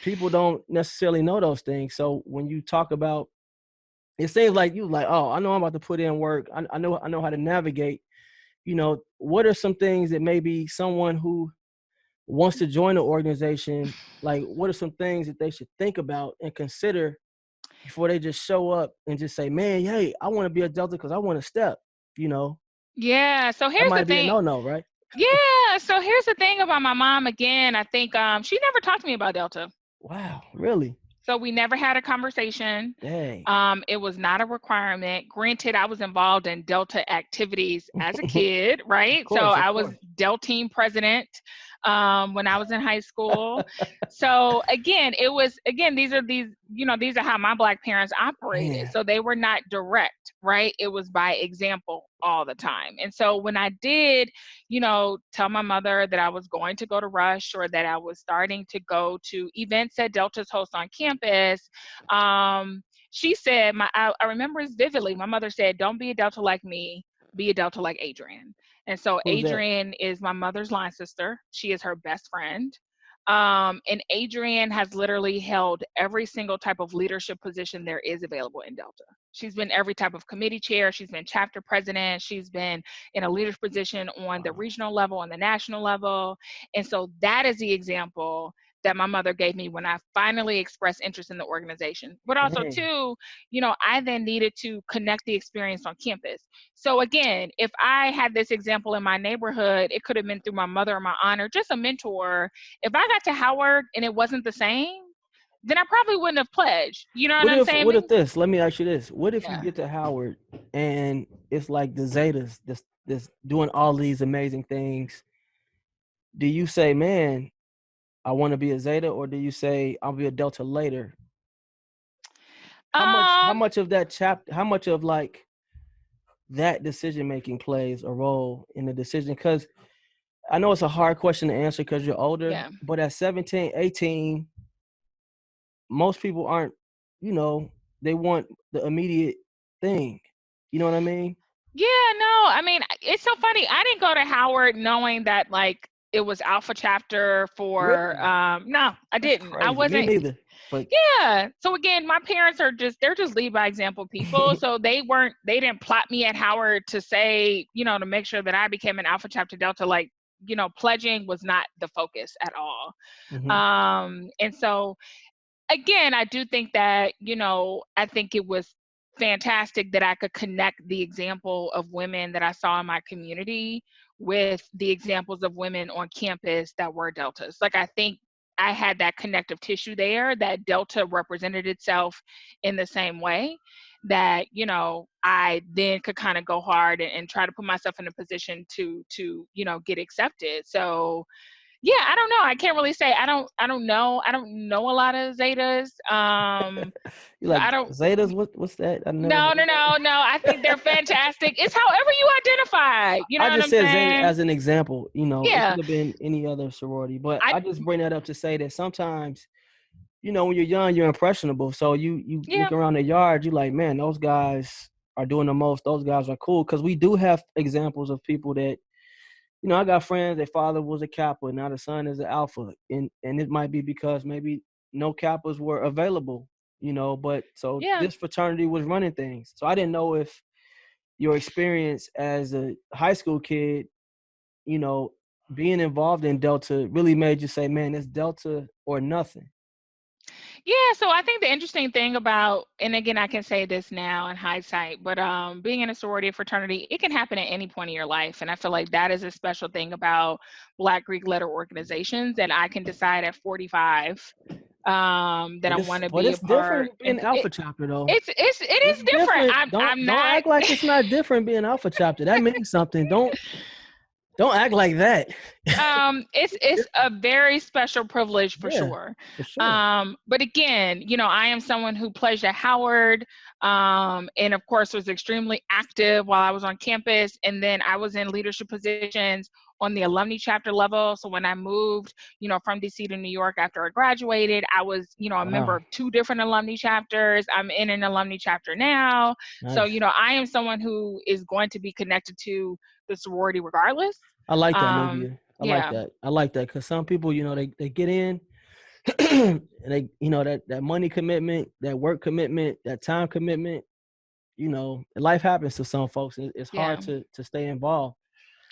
people don't necessarily know those things. So when you talk about, it seems like you like, oh, I know I'm about to put in work. I know how to navigate. What are some things that maybe someone who wants to join the organization, like what are some things that they should think about and consider before they just show up and just say, man, hey, I want to be a Delta because I want to step, you know, Yeah. So that here's the might be a thing. no-no, right? Yeah. So here's the thing about my mom again. I think she never talked to me about Delta. Wow, really? So we never had a conversation. Dang. It was not a requirement. Granted, I was involved in Delta activities as a kid, Of right? So course, of I was course. Delta team president when I was in high school. So again, these are how my Black parents operated. Man. So they were not direct, right? It was by example all the time. And so when I did, tell my mother that I was going to go to Rush, or that I was starting to go to events that Delta's host on campus, she said, I remember this vividly. My mother said, "Don't be a Delta like me, be a Delta like Adrian." And so Who's that? Adrian is my mother's line sister. She is her best friend. And Adrian has literally held every single type of leadership position there is available in Delta. She's been every type of committee chair. She's been chapter president. She's been in a leadership position on the regional level, on the national level. And so that is the example that my mother gave me when I finally expressed interest in the organization. But also, Dang. too, I then needed to connect the experience on campus. So again, if I had this example in my neighborhood, it could have been through my mother or my aunt or just a mentor. If I got to Howard and it wasn't the same, then I probably wouldn't have pledged. You know what I'm saying? What if this? Let me ask you this. What if you Yeah. get to Howard and it's like the Zetas this doing all these amazing things? Do you say, man, I want to be a Zeta, or do you say I'll be a Delta later? How Um, much of that how much of like that decision making plays a role in the decision? Because I know it's a hard question to answer because you're older, yeah. but at 17, 18, most people aren't, they want the immediate thing. You know what I mean? Yeah, no, I mean, it's so funny. I didn't go to Howard knowing that like it was Alpha chapter for Really? no, I That's didn't. I crazy. Me wasn't. neither. But Yeah. So again, my parents are they're just lead by example people. So they didn't plot me at Howard to say, to make sure that I became an Alpha chapter Delta. Like, pledging was not the focus at all. mhm. And so again, I do think that, I think it was fantastic that I could connect the example of women that I saw in my community with the examples of women on campus that were Deltas. Like, I think I had that connective tissue there, that Delta represented itself in the same way that, I then could kind of go hard and try to put myself in a position to get accepted. So yeah, I don't know. I can't really say. I don't know. I don't know a lot of Zetas. You So like I don't. Zetas? What's that? I never No, heard no, that. no, no. I think they're fantastic. It's however you identify. You know I what just I'm said Zeta saying? as an example. It Yeah. could have been any other sorority, but I I just bring that up to say that sometimes, when you're young, you're impressionable. So you yeah, look around the yard, you like, man, those guys are doing the most. Those guys are cool because we do have examples of people that, I got friends. Their father was a Kappa, now the son is an Alpha, and it might be because maybe no Kappas were available. But so yeah. this fraternity was running things. So I didn't know if your experience as a high school kid, you know, being involved in Delta really made you say, man, it's Delta or nothing. Yeah, so I think the interesting thing about, and again, I can say this now in hindsight, but being in a sorority or fraternity, it can happen at any point in your life. And I feel like that is a special thing about Black Greek letter organizations, that I can decide at 45 that But I it's want to but be a it's part. different being And Alpha chapter though. it It's is different. different. I'm Don't not. act like it's not different being Alpha chapter. That means something. Don't act like that. It's a very special privilege for Yeah, sure. for sure. But again, I am someone who pledged at Howard, and of course was extremely active while I was on campus, and then I was in leadership positions on the alumni chapter level. So when I moved, from DC to New York after I graduated, I was, a member Wow. of 2 different alumni chapters. I'm in an alumni chapter now. So, Nice. I am someone who is going to be connected to the sorority regardless. I like that, Um, Nubia. I like yeah, that. I like that because some people, they get in and they, that money commitment, that work commitment, that time commitment, life happens to some folks. It's hard yeah, to stay involved.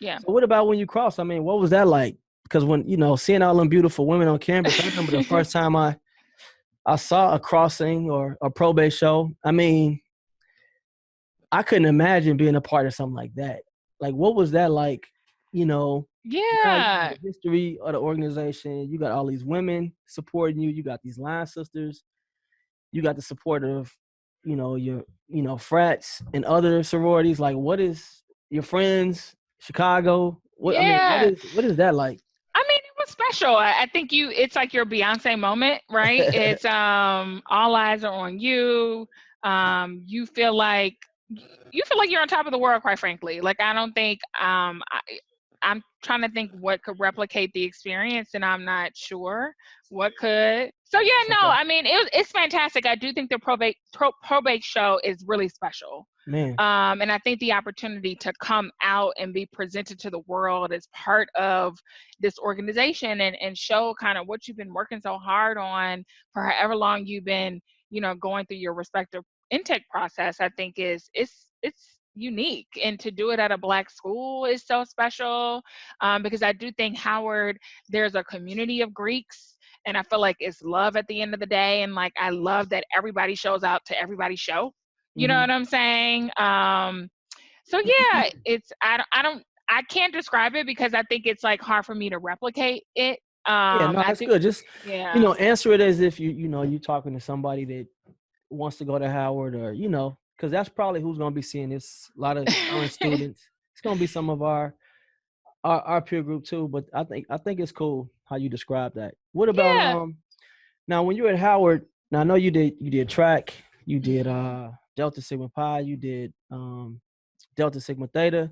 yeah. So what about when you cross? I mean, what was that like? Because when, seeing all them beautiful women on campus, I remember the first time I saw a crossing or a probate show. I mean, I couldn't imagine being a part of something like that. Like, what was that like? You know, now you know Yeah, the history of the organization. You got all these women supporting you. You got these line sisters. You got the support of, your, frats and other sororities. Like, what is your friends, Chicago? yeah. What is that like? I mean, it was special. I think it's like your Beyonce moment, right? It's all eyes are on you. You feel like you're on top of the world, quite frankly. Like, I don't think I'm trying to think what could replicate the experience, and I'm not sure what could. So yeah, It's no, okay. I mean it's fantastic. I do think the probate show is really special, Man. and I think the opportunity to come out and be presented to the world as part of this organization and show kind of what you've been working so hard on for however long you've been, going through your respective intake process. I think it's unique, and to do it at a Black school is so special, because I do think Howard, there's a community of Greeks, and I feel like it's love at the end of the day. And like, I love that everybody shows out to everybody's show. You know Hmm. what I'm saying? So yeah, I can't describe it because I think it's like hard for me to replicate it. Yeah, no, I that's do. good. Just, Yeah. answer it as if you're talking to somebody that wants to go to Howard, or, because that's probably who's going to be seeing this. A lot of current students. It's going to be some of our peer group too. But I think it's cool how you describe that. What about Yeah. now when you were at Howard? Now I know you did track, you did Mhm. Delta Sigma Pi, you did Delta Sigma Theta.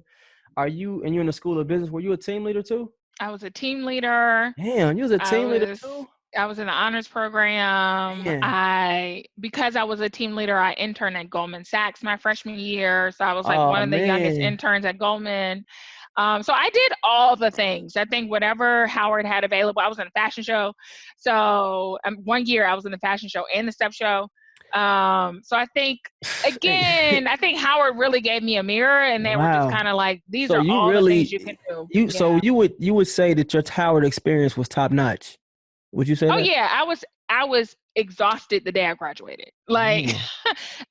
And you're in the School of Business? Were you a team leader too? I was a team leader. Damn, you was a I team leader was too? I was in the honors program. Man. Because I was a team leader, I interned at Goldman Sachs my freshman year. So I was like Oh one of the youngest man. interns at Goldman. So I did all the things. I think whatever Howard had available. I was in a fashion show. So one year I was in the fashion show and the step show. So I think, again, I think Howard really gave me a mirror, and they were just Wow. kind of like, these So are you all the things you really can do. you so Yeah. you would say that your Howard experience was top notch. Would you say Oh that? yeah, I was exhausted the day I graduated. Like, Man.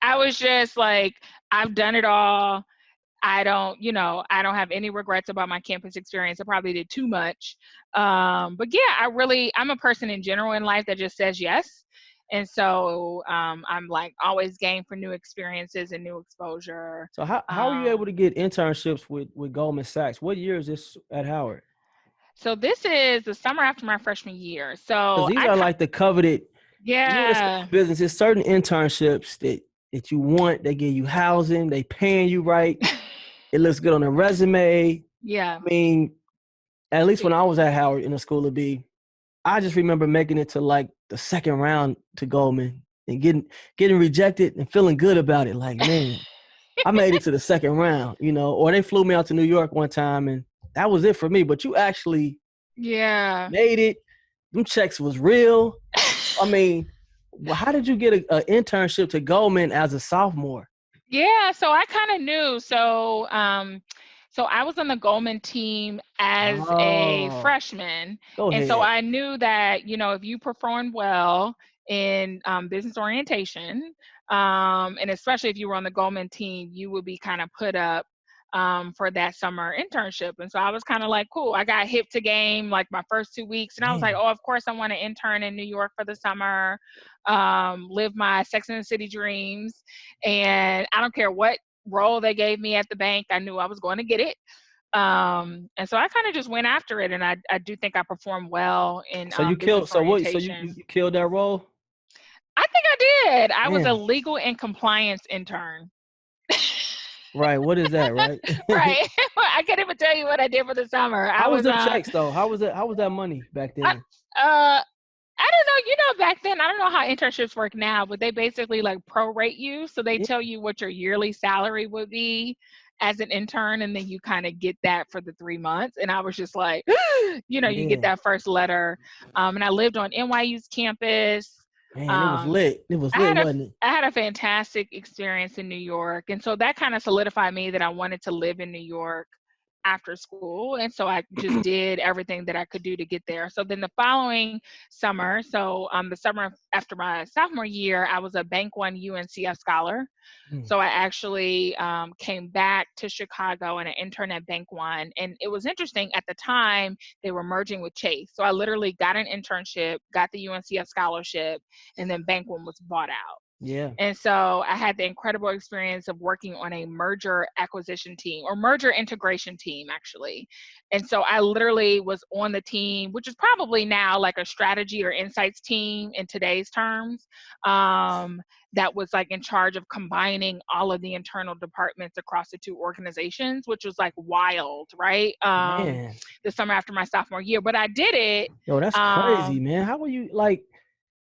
I was just like, I've done it all. I don't have any regrets about my campus experience. I probably did too much. But yeah, I'm a person in general in life that just says yes. And so I'm like always game for new experiences and new exposure. So how are you able Um, to get internships with Goldman Sachs? What year is this at Howard? so this is the summer after my freshman year. Because So these are like the coveted. When you're in the School yeah, of Business, there's certain internships that you want. They give you housing. They paying you right. It looks good on the resume. yeah. I mean, at least when I was at Howard in the School of B, I just remember making it to like the second round to Goldman and getting rejected and feeling good about it. Like, man, I made it to the second round, or they flew me out to New York one time and that was it for me. But you actually Yeah. made it. Them checks was real. I mean, how did you get an internship to Goldman as a sophomore? Yeah, so I kind of knew. So I was on the Goldman team as a Oh, freshman, go and so ahead. I knew that if you performed well in business orientation, and especially if you were on the Goldman team, you would be kind of put up for that summer internship. And so I was kind of like, cool. I got hip to game like my first 2 weeks, and I was like, Man, oh, of course I want to intern in New York for the summer, live my Sex and the City dreams. And I don't care what role they gave me at the bank, I knew I was going to get it. And so I kind of just went after it, and I do think I performed well in so you business killed. So what? So you, orientation. you you killed that role. I think I did. I was a Man, legal and compliance intern. right. What is that? Right. Right. I can't even tell you what I did for the summer. I How was was them checks though? How was that money back I, then? I don't know. Back then, I don't know how internships work now, but they basically like prorate you. So they Yeah. tell you what your yearly salary would be as an intern, and then you kind of get that for the 3 months. And I was just like, you get Yeah. that first letter. And I lived on NYU's campus. Man, it was Um, lit. It was I lit, had a wasn't it? I had a fantastic experience in New York, and so that kind of solidified me that I wanted to live in New York after school. And so I just did everything that I could do to get there. So then the following summer, so the summer after my sophomore year, I was a Bank One UNCF scholar. Mm. So I actually came back to Chicago and I interned at Bank One. And it was interesting at the time, they were merging with Chase. So I literally got an internship, got the UNCF scholarship, and then Bank One was bought out. Yeah. And so I had the incredible experience of working on a merger acquisition team, or merger integration team, actually. And so I literally was on the team, which is probably now like a strategy or insights team in today's terms, that was like in charge of combining all of the internal departments across the two organizations, which was like wild, right? Man. The summer after my sophomore year. But I did it. Yo, that's crazy, Um, man. How were you like?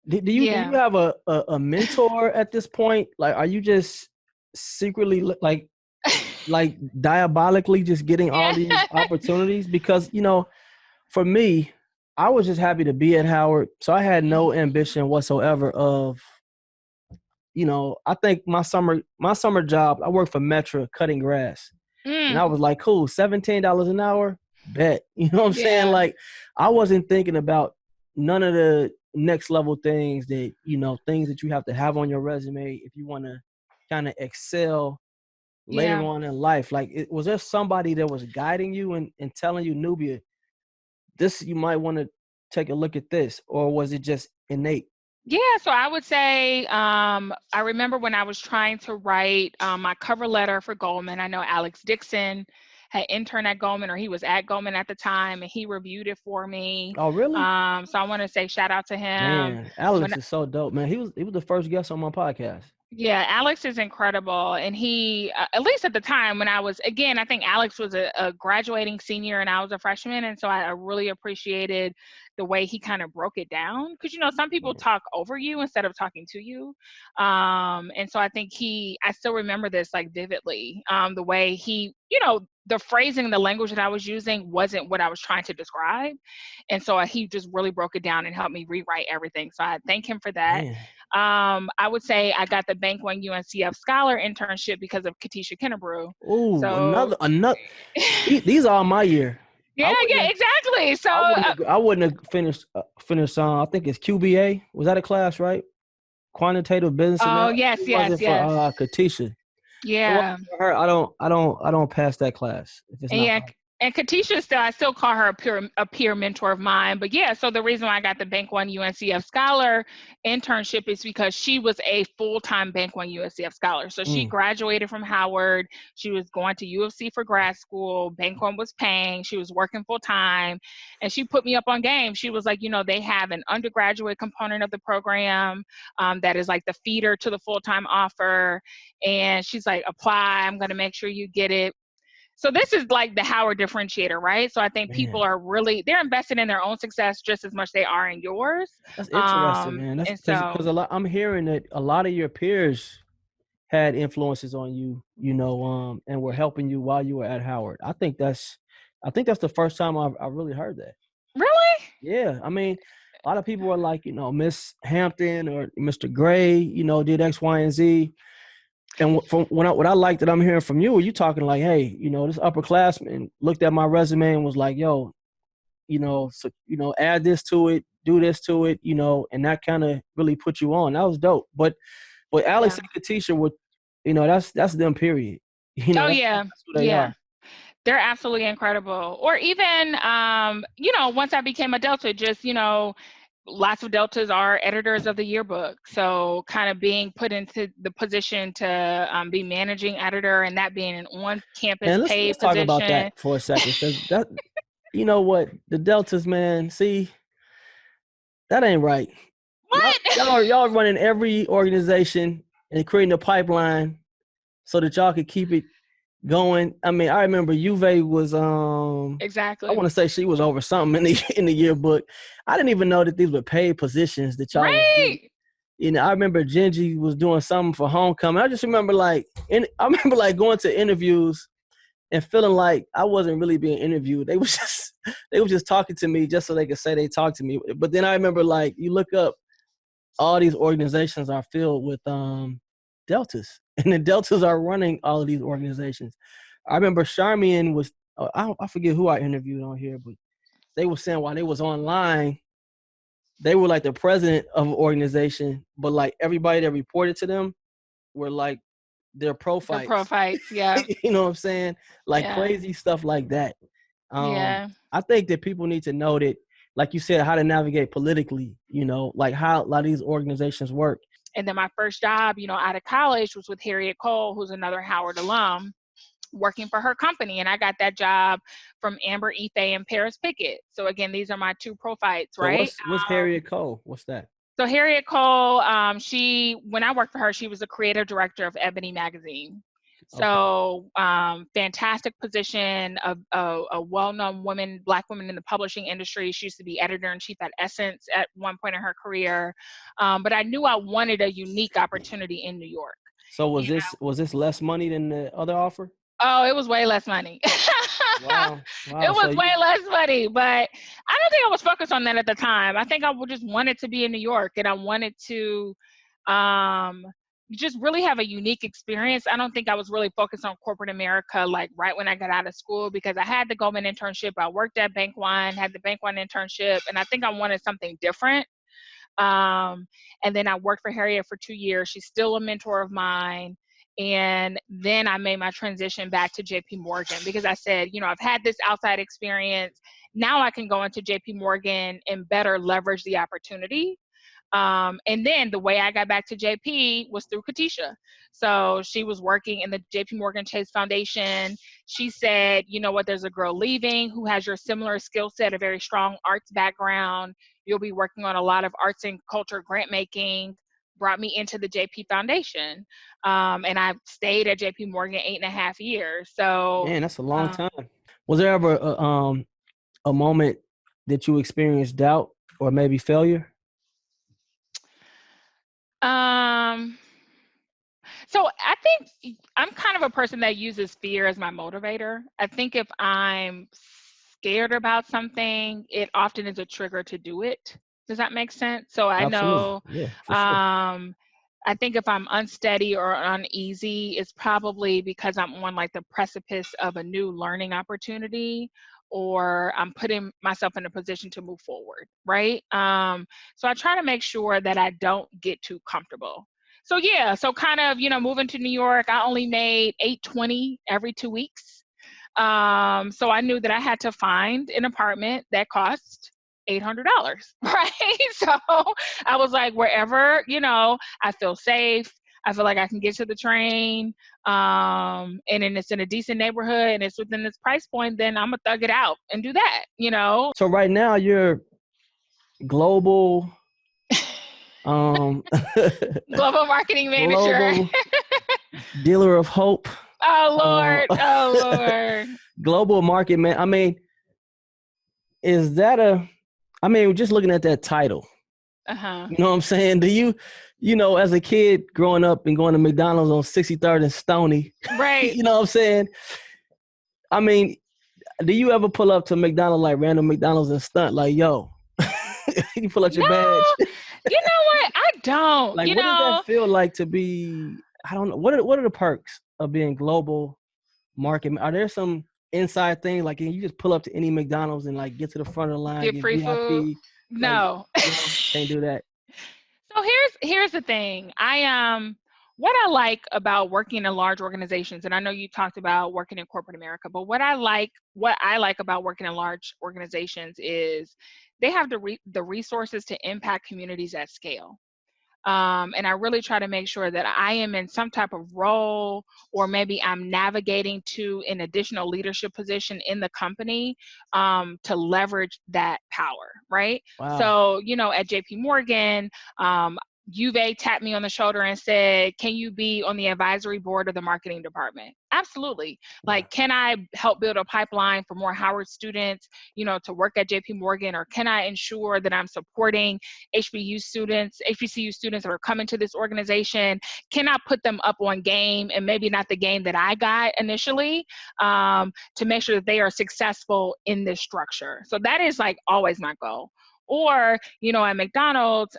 Do you Yeah. have a mentor at this point? Like, are you just secretly like diabolically just getting all these Yeah. opportunities? Because for me, I was just happy to be at Howard, so I had no ambition whatsoever of I think my summer job, I worked for Metra cutting grass. And I Mm, was like, cool, $17 an hour, bet. You know what I'm saying? yeah. Like, I wasn't thinking about none of the next level things things that you have to have on your resume if you want to kind of excel later Yeah. on in life. Like, was there somebody that was guiding you and telling you, Nubia, this, you might want to take a look at this, or was it just innate? Yeah, so I would say I remember when I was trying to write my cover letter for Goldman. I know Alex Dixon had interned at Goldman, or he was at Goldman at the time, and he reviewed it for me. Oh, really? So I want to say shout out to him. Man, When Alex is so dope, man. He was the first guest on my podcast. Yeah, Alex is incredible. And he, at least at the time when I was, again, I think Alex was a graduating senior and I was a freshman. And so I really appreciated the way he kind of broke it down. Because, some people talk over you instead of talking to you. And so I think I still remember this like vividly. The way he, the phrasing, the language that I was using wasn't what I was trying to describe. And so he just really broke it down and helped me rewrite everything. So I thank him for that. Man. I would say I got the Bank One UNCF Scholar internship because of Katisha Kennebrew. Ooh, So, another. These are my year. yeah, I wouldn't yeah, have. exactly. So, I wouldn't have finished. I think it's QBA. Was that a class, right? Quantitative business oh, analysis. yes, It yes, wasn't for yes. Katisha. It wasn't Yeah. for her. I don't pass that class if it's And not yeah, for her. and Katisha I still call her a peer mentor of mine. But yeah, so the reason why I got the Bank One UNCF Scholar internship is because she was a full-time Bank One UNCF Scholar. So she Mm, graduated from Howard. She was going to U of C for grad school. Bank One was paying. She was working full-time. And she put me up on game. She was like, they have an undergraduate component of the program that is like the feeder to the full-time offer. And she's like, apply. I'm going to make sure you get it. So this is like the Howard differentiator, right? So I think people man, are they're invested in their own success just as much they are in yours. that's interesting, man. That's And because so a lot. I'm hearing that a lot of your peers had influences on you, and were helping you while you were at Howard. I think that's the first time I really heard that. really? Yeah, I mean, a lot of people were like, Miss Hampton or Mr. Gray, did X, Y, and Z. And from what I like that I'm hearing from you, you talking like, hey, this upperclassman looked at my resume and was like, yo, so add this to it, do this to it, and that kind of really put you on. That was dope. But Alex Yeah. and Katisha would, that's them. Period. Oh That's yeah. who they Yeah. are. They're absolutely incredible. Or even once I became a Delta, just, lots of Deltas are editors of the yearbook. So kind of being put into the position to be managing editor and that being an on-campus And let's paid talk about position. that for a second, because that, what, the Deltas, man. See, that ain't right. Y'all, What? y'all running every organization and creating a pipeline so that y'all could keep it going. I mean, I remember Juve was I Exactly. want to say she was over something in the yearbook. I didn't even know that these were paid positions that y'all was getting. Right. I remember Gingy was doing something for homecoming. I just remember going to interviews and feeling like I wasn't really being interviewed. They was just talking to me just so they could say they talked to me. But then I remember, like, you look up, all these organizations are filled with deltas, and the deltas are running all of these organizations. I remember Charmian was, I forget who I interviewed on here, but they were saying while they was online, they were like the president of an organization, but like everybody that reported to them were like their pro The pro fights. fights. Yeah. You know what I'm saying? Like Yeah. crazy stuff like that. Yeah. I think that people need to know that, like you said, how to navigate politically, like how a lot of these organizations work. And then my first job, out of college was with Harriet Cole, who's another Howard alum, working for her company. And I got that job from Amber Ife and Paris Pickett. So again, these are my two pro fights, So right? what's Harriet Cole? What's that? So Harriet Cole, when I worked for her, she was the creative director of Ebony magazine. Okay. So fantastic position, a well-known woman, Black woman in the publishing industry. She used to be editor-in-chief at Essence at one point in her career. But I knew I wanted a unique opportunity in New York. So You was this less money than the other offer? Oh, it was way less money. Wow. It Wow. So was way you less money, but I don't think I was focused on that at the time. I think I just wanted to be in New York, and I wanted to um, just really have a unique experience. I don't think I was really focused on corporate America like right when I got out of school, because I had the Goldman internship. I worked at Bank One, had the Bank One internship, and I think I wanted something different. And then I worked for Harriet for 2 years. She's still a mentor of mine. And then I made my transition back to JPMorgan, because I said, I've had this outside experience. Now I can go into JPMorgan and better leverage the opportunity. And then the way I got back to JP was through Katisha. So she was working in the JP Morgan Chase Foundation. She said, you know what, there's a girl leaving who has your similar skill set, a very strong arts background. You'll be working on a lot of arts and culture grant making. Brought me into the JP Foundation. And I stayed at JP Morgan 8.5 years. So, Man, that's a long time. Was there ever a moment that you experienced doubt or maybe failure? So I think I'm kind of a person that uses fear as my motivator. I think if I'm scared about something, it often is a trigger to do it. Does that make sense? So I Absolutely. know, Yeah, for sure. I think if I'm unsteady or uneasy, it's probably because I'm on like the precipice of a new learning opportunity, or I'm putting myself in a position to move forward, right? So I try to make sure that I don't get too comfortable. So yeah, so kind of, moving to New York, I only made $820 every 2 weeks. So I knew that I had to find an apartment that cost $800, right? So I was like, wherever, I feel safe, I feel like I can get to the train, and then it's in a decent neighborhood and it's within this price point, then I'm gonna thug it out and do that. So right now you're global Global marketing manager. global dealer of hope. Oh Lord. Oh Lord. Global market man. I mean, is that just looking at that title, Uh-huh. you know what I'm saying? Do you as a kid growing up and going to McDonald's on 63rd and Stony, Right. you know what I'm saying? I mean, do you ever pull up to McDonald's, like random McDonald's, and stunt like, yo, you pull out your badge? You know what? I don't. Like, what does that feel like to be? I don't know. What are the perks of being global market? Are there some inside things like, can you just pull up to any McDonald's and like get to the front of the line, Get free food? VIP? No. Like, can't do that. So here's the thing. What I like about working in large organizations, and I know you talked about working in corporate America, but what I like about working in large organizations is they have the resources to impact communities at scale. And I really try to make sure that I am in some type of role, or maybe I'm navigating to an additional leadership position in the company, to leverage that power, right? Wow. So, at JP Morgan, Uwe tapped me on the shoulder and said, can you be on the advisory board of the marketing department? Absolutely. Like, can I help build a pipeline for more Howard students, to work at JP Morgan? Or can I ensure that I'm supporting HBCU students that are coming to this organization? Can I put them up on game, and maybe not the game that I got initially, to make sure that they are successful in this structure? So that is like always my goal. Or, at McDonald's,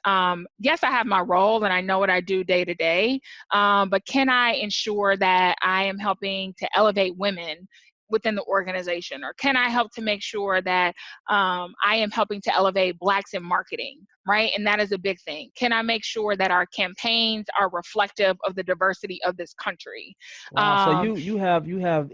yes, I have my role and I know what I do day to day, but can I ensure that I am helping to elevate women within the organization? Or can I help to make sure that I am helping to elevate Blacks in marketing, right? And that is a big thing. Can I make sure that our campaigns are reflective of the diversity of this country? Wow. So you have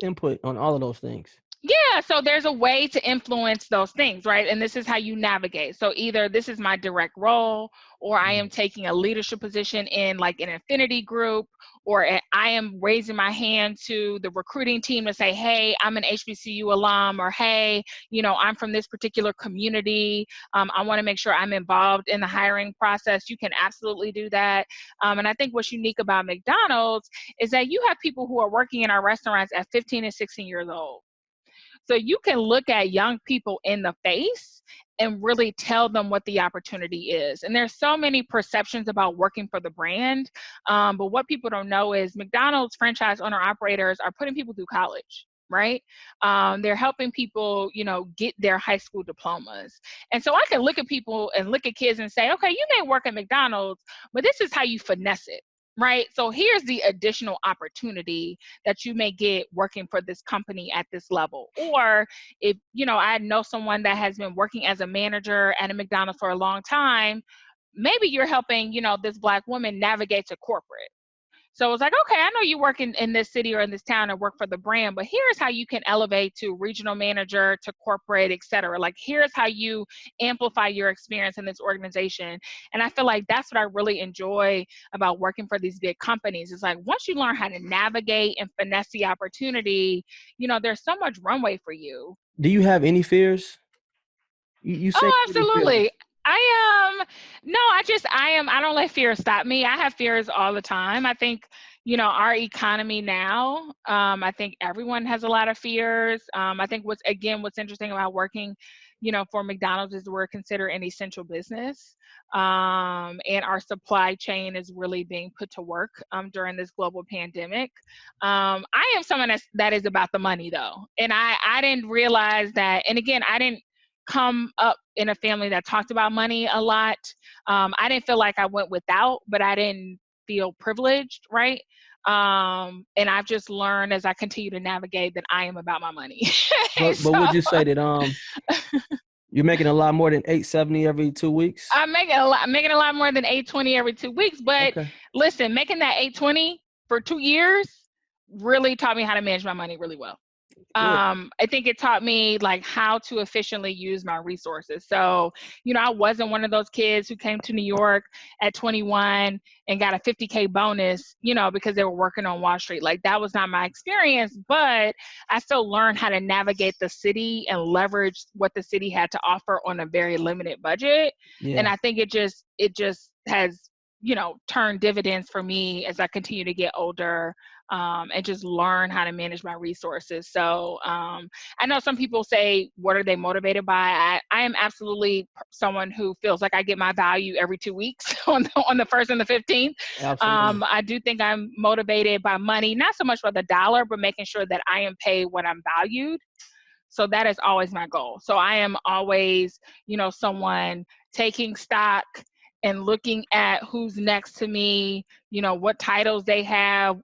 input on all of those things. Yeah, so there's a way to influence those things, right? And this is how you navigate. So either this is my direct role, or I am taking a leadership position in like an affinity group, or I am raising my hand to the recruiting team to say, hey, I'm an HBCU alum, or hey, I'm from this particular community. I want to make sure I'm involved in the hiring process. You can absolutely do that. And I think what's unique about McDonald's is that you have people who are working in our restaurants at 15 and 16 years old. So you can look at young people in the face and really tell them what the opportunity is. And there's so many perceptions about working for the brand. But what people don't know is McDonald's franchise owner operators are putting people through college, right? They're helping people, get their high school diplomas. And so I can look at people and look at kids and say, okay, you may work at McDonald's, but this is how you finesse it. Right. So here's the additional opportunity that you may get working for this company at this level. Or if, I know someone that has been working as a manager at a McDonald's for a long time, maybe you're helping, this Black woman navigate to corporate. So it's like, okay, I know you work in this city or in this town and work for the brand, but here's how you can elevate to regional manager, to corporate, et cetera. Like, here's how you amplify your experience in this organization. And I feel like that's what I really enjoy about working for these big companies. It's like, once you learn how to navigate and finesse the opportunity, there's so much runway for you. Do you have any fears? You say Oh, absolutely. I don't let fear stop me. I have fears all the time. I think, our economy now, I think everyone has a lot of fears. I think what's interesting about working, for McDonald's is we're considered an essential business. And our supply chain is really being put to work during this global pandemic. I am someone that is about the money though. And I didn't realize that, and again, I didn't come up in a family that talked about money a lot. I didn't feel like I went without, but I didn't feel privileged, right? And I've just learned as I continue to navigate that I am about my money. But would you say that you're making a lot more than $870 every 2 weeks? I'm making a lot more than $820 every 2 weeks. But Listen, making that $820 for 2 years really taught me how to manage my money really well. I think it taught me like how to efficiently use my resources. So, I wasn't one of those kids who came to New York at 21 and got a 50K bonus, because they were working on Wall Street. Like, that was not my experience, but I still learned how to navigate the city and leverage what the city had to offer on a very limited budget. Yeah. And I think it just has, turned dividends for me as I continue to get older. And just learn how to manage my resources. So I know some people say, what are they motivated by? I am absolutely someone who feels like I get my value every 2 weeks on the 1st and the 15th. I do think I'm motivated by money, not so much by the dollar, but making sure that I am paid what I'm valued. So that is always my goal. So I am always, someone taking stock and looking at who's next to me, what titles they have,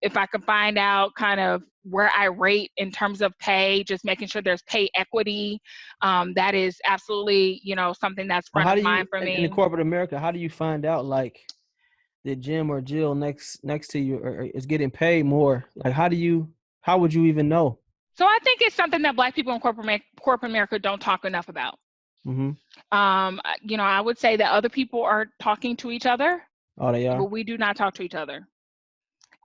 if I can find out kind of where I rate in terms of pay, just making sure there's pay equity. That is absolutely, something that's front of mind for me. In corporate America, how do you find out like that Jim or Jill next to you is getting paid more? Like, how would you even know? So I think it's something that Black people in corporate America don't talk enough about. Mm-hmm. I would say that other people are talking to each other. Oh, they are? But we do not talk to each other.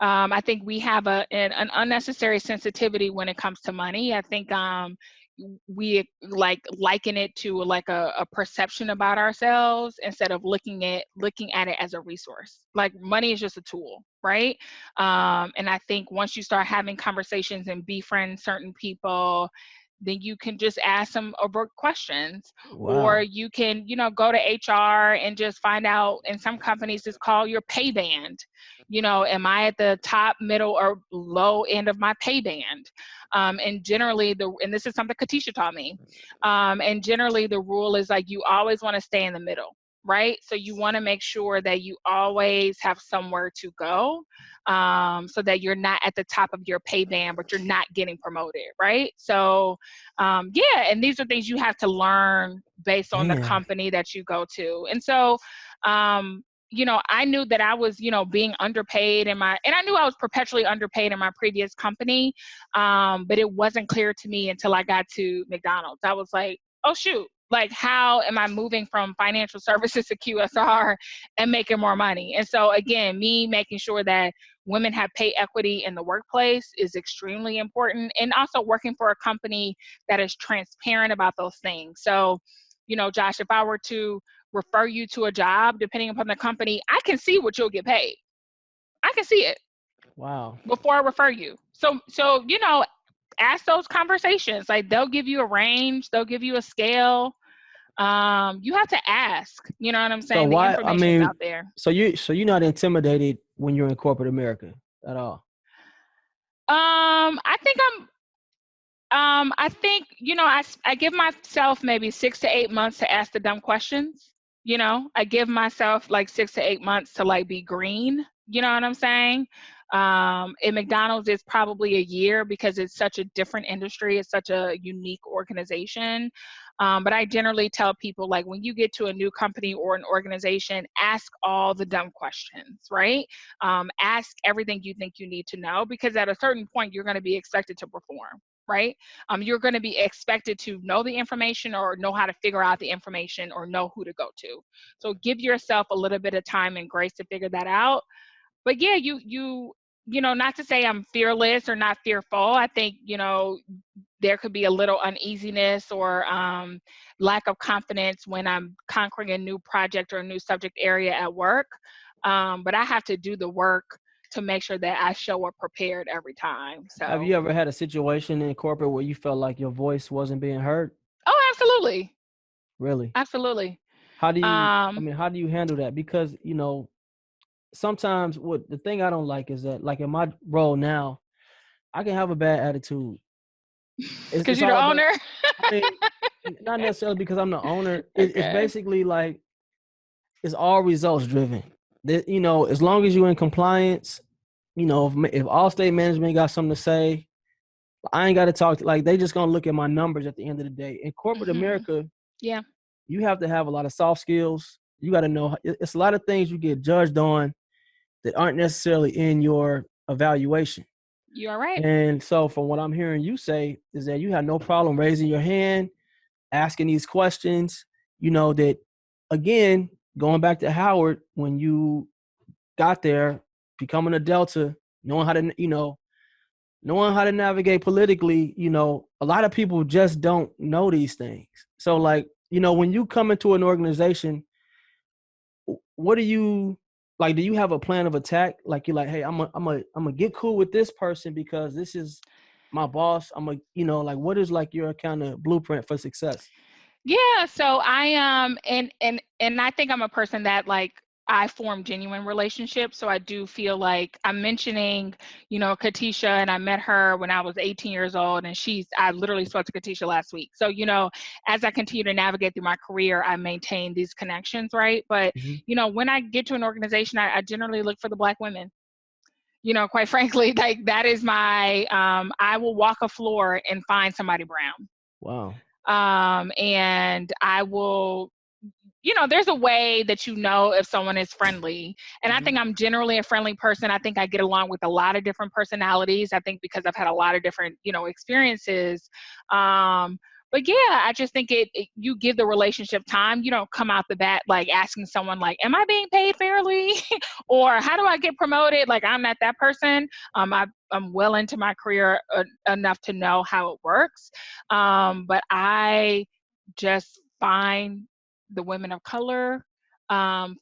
I think we have an unnecessary sensitivity when it comes to money. I think we liken it to like a perception about ourselves instead of looking at it as a resource. Like, money is just a tool, right? And I think once you start having conversations and befriend certain people, then you can just ask them overt questions. Wow. Or you can, go to HR and just find out. In some companies, it's called your pay band. Am I at the top, middle, or low end of my pay band? And generally, and this is something Katisha taught me, and generally the rule is like, you always want to stay in the middle, right? So you want to make sure that you always have somewhere to go, so that you're not at the top of your pay band, but you're not getting promoted, right? So, and these are things you have to learn based on the company that you go to. And so, I knew that I was, being underpaid and I knew I was perpetually underpaid in my previous company, but it wasn't clear to me until I got to McDonald's. I was like, oh shoot, Like, how am I moving from financial services to QSR and making more money? And so again, me making sure that women have pay equity in the workplace is extremely important, and also working for a company that is transparent about those things. So, Josh, if I were to refer you to a job, depending upon the company, I can see what you'll get paid. I can see it. Wow. Before I refer you. So, ask those conversations. Like, they'll give you a range, they'll give you a scale. You have to ask, you know what I'm So saying? The why? I information's mean, out there. so you're not intimidated when you're in corporate America at all? I think I think, I give myself maybe 6 to 8 months to ask the dumb questions. I give myself like 6 to 8 months to like be green. You know what I'm saying? In McDonald's, it's probably a year because it's such a different industry. It's such a unique organization. But I generally tell people, like, when you get to a new company or an organization, ask all the dumb questions, right? Ask everything you think you need to know, because at a certain point, you're going to be expected to perform, right? You're going to be expected to know the information, or know how to figure out the information, or know who to go to. So give yourself a little bit of time and grace to figure that out. But yeah, not to say I'm fearless or not fearful. I think, there could be a little uneasiness or lack of confidence when I'm conquering a new project or a new subject area at work. But I have to do the work to make sure that I show up prepared every time. Have So, you ever had a situation in corporate where you felt like your voice wasn't being heard? oh, absolutely. Really? Absolutely. How do you, I Um, mean, how do you handle that? Because, sometimes what the thing I don't like is that, like, in my role now, I can have a bad attitude. because It's you're the all about, owner. I mean, not necessarily because I'm the owner. It's Okay. basically like, it's all results driven. As long as you're in compliance, if all state management got something to say, I ain't got to talk to, like, they just gonna look at my numbers at the end of the day. In corporate Hmm. America, Yeah, you have to have a lot of soft skills. You got to know, it's a lot of things you get judged on that aren't necessarily in your evaluation. you are right. And so from what I'm hearing you say is that you have no problem raising your hand, asking these questions, that, again, going back to Howard, when you got there, becoming a Delta, knowing how to, knowing how to navigate politically, a lot of people just don't know these things. So, like, when you come into an organization, what do you like? Do you have a plan of attack? Like, you're like, hey, I'm gonna get cool with this person because this is my boss. Like, what is like your kind of blueprint for success? Yeah, so I and I think I'm a person that, like, I form genuine relationships. So I do feel like I'm mentioning, Katisha, and I met her when I was 18 years old, and I literally spoke to Katisha last week. So, as I continue to navigate through my career, I maintain these connections, right? But, Mm-hmm. when I get to an organization, I generally look for the Black women. Quite frankly, like, that is my I will walk a floor and find somebody brown. Wow. And I will, there's a way that if someone is friendly. And I Mm-hmm. think I'm generally a friendly person. I think I get along with a lot of different personalities. I think because I've had a lot of different, experiences. But yeah, I just think you give the relationship time. You don't come out the bat like asking someone like, am I being paid fairly? Or how do I get promoted? Like, I'm not that person. I'm well into my career enough to know how it works. But I just find the women of color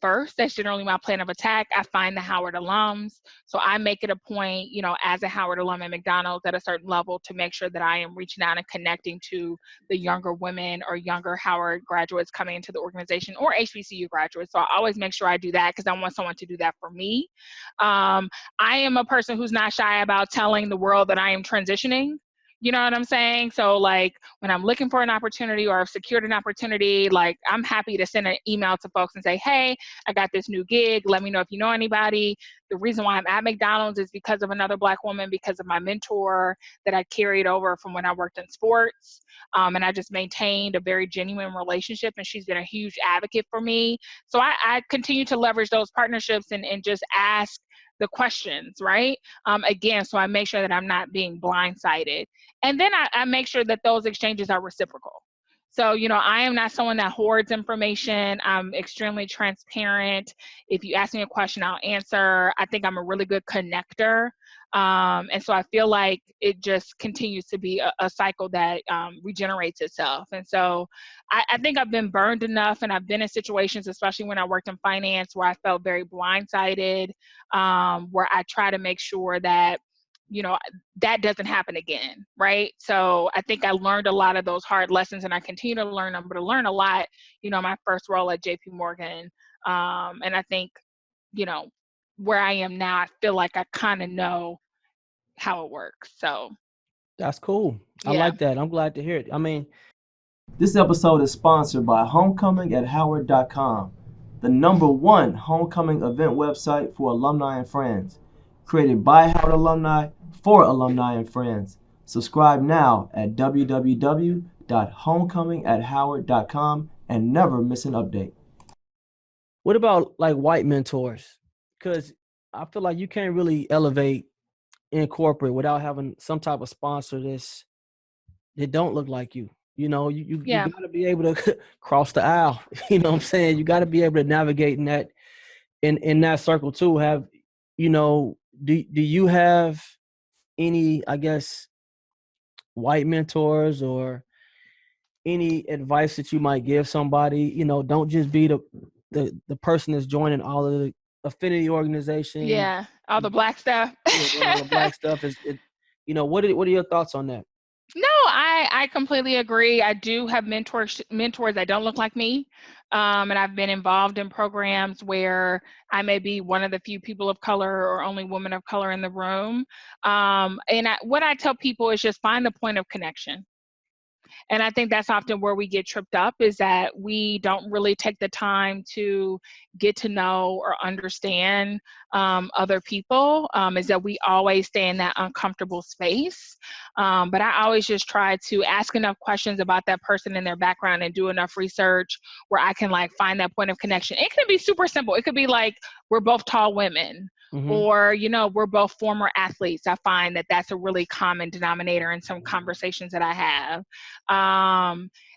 first. That's generally my plan of attack. I find the Howard alums. So I make it a point, as a Howard alum at McDonald's at a certain level, to make sure that I am reaching out and connecting to the younger women or younger Howard graduates coming into the organization, or HBCU graduates. So I always make sure I do that because I want someone to do that for me. I am a person who's not shy about telling the world that I am transitioning. You know what I'm saying? So, like, when I'm looking for an opportunity or I've secured an opportunity, like, I'm happy to send an email to folks and say, hey, I got this new gig. Let me know if you know anybody. The reason why I'm at McDonald's is because of another Black woman, because of my mentor that I carried over from when I worked in sports. And I just maintained a very genuine relationship, and she's been a huge advocate for me. So I continue to leverage those partnerships and just ask the questions, right? Again, so I make sure that I'm not being blindsided. And then I make sure that those exchanges are reciprocal. So, I am not someone that hoards information. I'm extremely transparent. If you ask me a question, I'll answer. I think I'm a really good connector. And so I feel like it just continues to be a cycle that regenerates itself. And so I think I've been burned enough, and I've been in situations, especially when I worked in finance, where I felt very blindsided, where I try to make sure that that doesn't happen again, right? So I think I learned a lot of those hard lessons, and I continue to learn them, but I learned a lot, my first role at JPMorgan. And I think, where I am now, I feel like I kind of know how it works. So That's cool. I yeah. like that. I'm glad to hear it. I mean, this episode is sponsored by homecoming@howard.com, the #1 homecoming event website for alumni and friends. Created by Howard alumni for alumni and friends. Subscribe now at www.homecoming@howard.com and never miss an update. What about like white mentors? Because I feel like you can't really elevate in corporate without having some type of sponsor that don't look like you. You Yeah. got to be able to cross the aisle. You know what I'm saying? You got to be able to navigate in that circle too. Do you have any, I guess, white mentors or any advice that you might give somebody? Don't just be the person that's joining all of the affinity organizations. Yeah. All the black stuff. Doing all the black stuff what are your thoughts on that? No, I completely agree. I do have mentors that don't look like me. And I've been involved in programs where I may be one of the few people of color or only woman of color in the room. What I tell people is just find the point of connection. And I think that's often where we get tripped up, is that we don't really take the time to get to know or understand other people, is that we always stay in that uncomfortable space. But I always just try to ask enough questions about that person and their background and do enough research where I can like find that point of connection. It can be super simple. It could be like, we're both tall women. Mm-hmm. Or, we're both former athletes. I find that that's a really common denominator in some conversations that I have.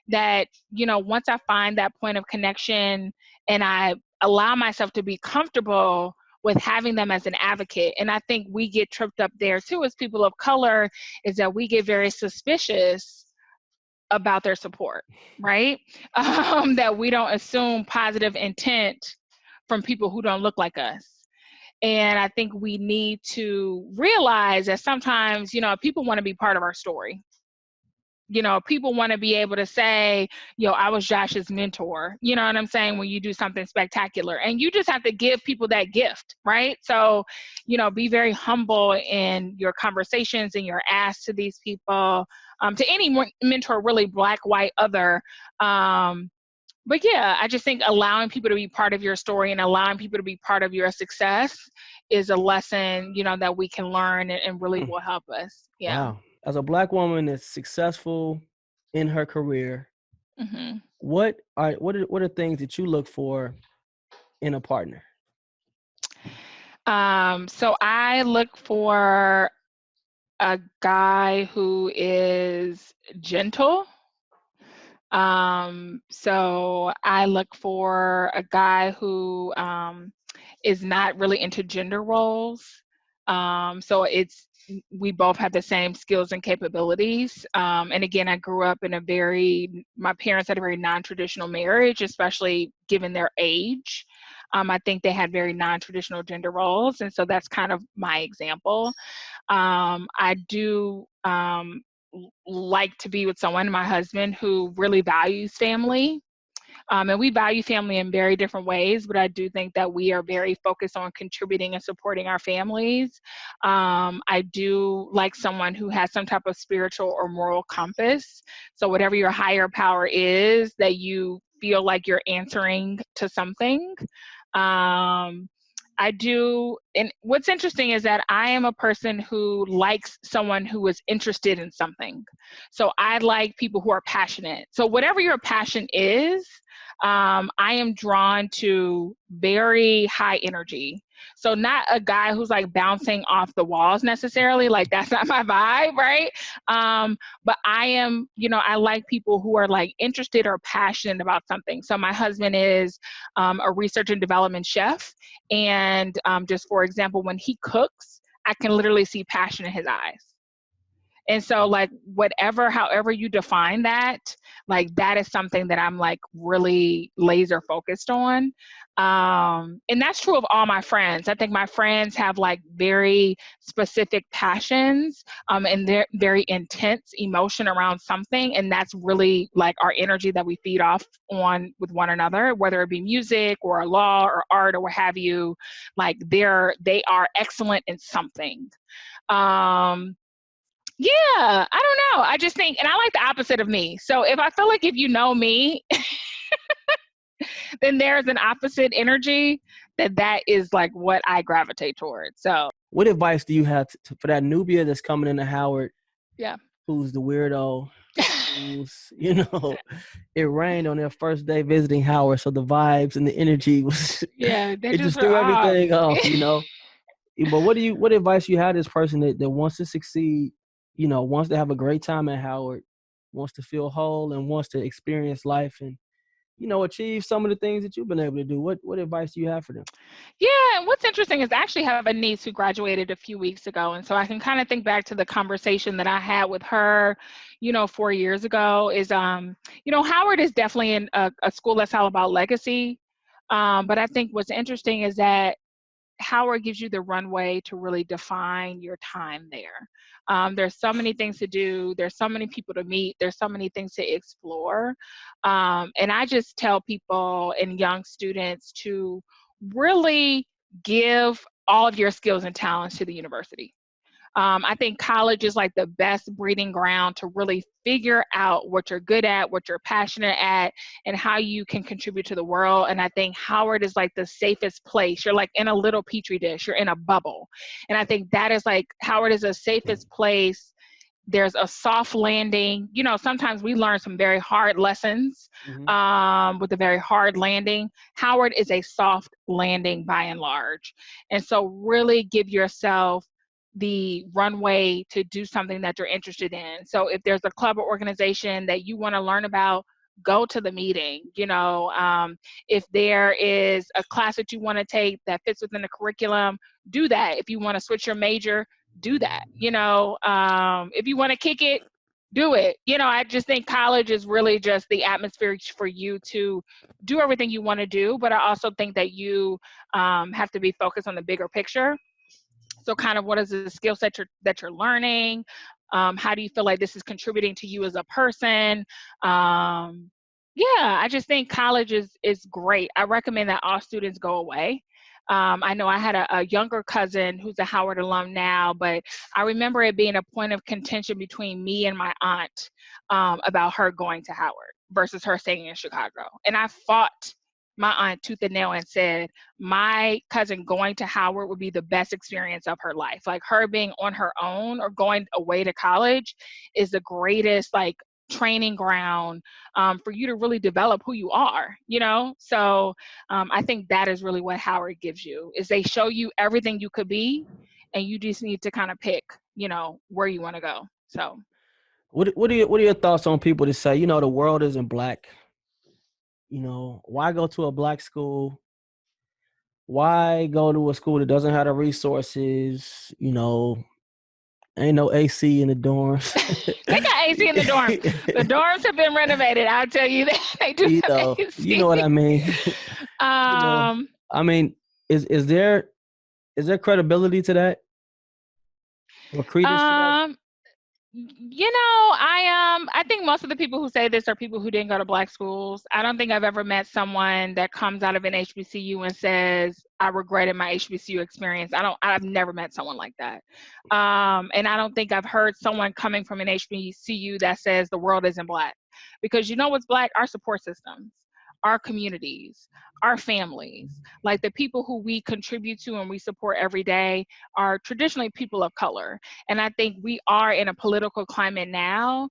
That, once I find that point of connection and I allow myself to be comfortable with having them as an advocate. And I think we get tripped up there too as people of color, is that we get very suspicious about their support, right? That we don't assume positive intent from people who don't look like us. And I think we need to realize that sometimes, people want to be part of our story. People want to be able to say, I was Josh's mentor, you know what I'm saying, when you do something spectacular. And you just have to give people that gift, right? So, be very humble in your conversations and your asks to these people, to any mentor, really, black, white, other. But yeah, I just think allowing people to be part of your story and allowing people to be part of your success is a lesson, that we can learn and really will help us. Yeah. Wow. As a black woman that's successful in her career, Mm-hmm. what are things that you look for in a partner? So I look for a guy who is gentle. So I look for a guy who is not really into gender roles. So we both have the same skills and capabilities. And again, I grew up in my parents had a very non-traditional marriage, especially given their age. I think they had very non-traditional gender roles. And so that's kind of my example. I do like to be with someone, my husband, who really values family. And we value family in very different ways, but I do think that we are very focused on contributing and supporting our families. I do like someone who has some type of spiritual or moral compass. So whatever your higher power is, that you feel like you're answering to something. I do, and what's interesting is that I am a person who likes someone who is interested in something. So I like people who are passionate. So whatever your passion is, I am drawn to very high energy. So not a guy who's like bouncing off the walls necessarily, like that's not my vibe, right? But I am, I like people who are like interested or passionate about something. So my husband is a research and development chef. And just for example, when he cooks, I can literally see passion in his eyes. And so like however you define that, like that is something that I'm like really laser focused on. And that's true of all my friends. I think my friends have like very specific passions, and they're very intense emotion around something. And that's really like our energy that we feed off on with one another, whether it be music or law or art or what have you. Like they are excellent in something. Yeah, I don't know. I just think, and I like the opposite of me. So if I feel like if you know me, then there's an opposite energy that is like what I gravitate towards. So what advice do you have for that Nubia that's coming into Howard? Yeah. Who's the weirdo? Who's, it rained on their first day visiting Howard, so the vibes and the energy was it just threw everything off, But what advice you have this person that wants to succeed, wants to have a great time at Howard, wants to feel whole and wants to experience life and, achieve some of the things that you've been able to do? What advice do you have for them? Yeah, and what's interesting is I actually have a niece who graduated a few weeks ago. And so I can kind of think back to the conversation that I had with her, 4 years ago is, Howard is definitely a school that's all about legacy. But I think what's interesting is that Howard gives you the runway to really define your time there. There's so many things to do. There's so many people to meet. There's so many things to explore. And I just tell people and young students to really give all of your skills and talents to the university. I think college is like the best breeding ground to really figure out what you're good at, what you're passionate at, and how you can contribute to the world. And I think Howard is like the safest place. You're like in a little petri dish, you're in a bubble. And I think that is like, Howard is the safest place. There's a soft landing. Sometimes we learn some very hard lessons with a very hard landing. Howard is a soft landing by and large. And so really give yourself the runway to do something that you're interested in. So if there's a club or organization that you want to learn about, go to the meeting. If there is a class that you want to take that fits within the curriculum, do that. If you want to switch your major, do that. If you want to kick it, do it. I just think college is really just the atmosphere for you to do everything you want to do. But I also think that you have to be focused on the bigger picture. So kind of what is the skill set that you're learning? How do you feel like this is contributing to you as a person? I just think college is great. I recommend that all students go away. I know I had a younger cousin who's a Howard alum now, but I remember it being a point of contention between me and my aunt about her going to Howard versus her staying in Chicago. And I fought my aunt tooth and nail and said my cousin going to Howard would be the best experience of her life. Like her being on her own or going away to college is the greatest like training ground for you to really develop who you are, So I think that is really what Howard gives you is they show you everything you could be and you just need to kind of pick, where you want to go. So what are your thoughts on people that say, the world isn't black? Why go to a black school? Why go to a school that doesn't have the resources? Ain't no AC in the dorms. They got AC in the dorms. The dorms have been renovated. I'll tell you that. They do have AC. You know what I mean? I mean, is there credibility to that? Or credence to that? I think most of the people who say this are people who didn't go to black schools. I don't think I've ever met someone that comes out of an HBCU and says, I regretted my HBCU experience. I've never met someone like that. And I don't think I've heard someone coming from an HBCU that says the world isn't black. Because you know what's black? Our support systems, our communities, our families, like the people who we contribute to and we support every day are traditionally people of color. And I think we are in a political climate now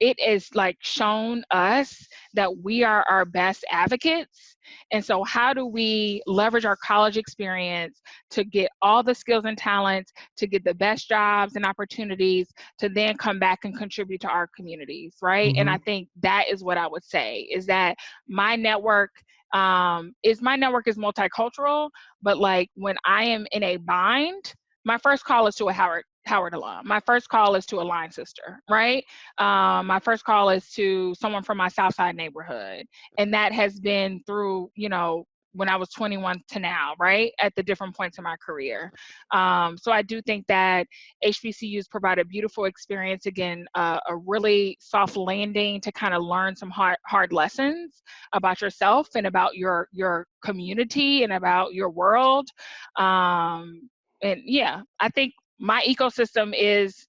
it is like shown us that we are our best advocates. And so how do we leverage our college experience to get all the skills and talents, to get the best jobs and opportunities, to then come back and contribute to our communities, right? And I think that is what I would say, is that my network is multicultural, but like when I am in a bind, my first call is to a Howard alum. My first call is to a line sister, right? My first call is to someone from my Southside neighborhood. And that has been through, when I was 21 to now, right? At the different points in my career. So I do think that HBCUs provide a beautiful experience, again, a really soft landing to kind of learn some hard lessons about yourself and about your community and about your world. And yeah, I think my ecosystem is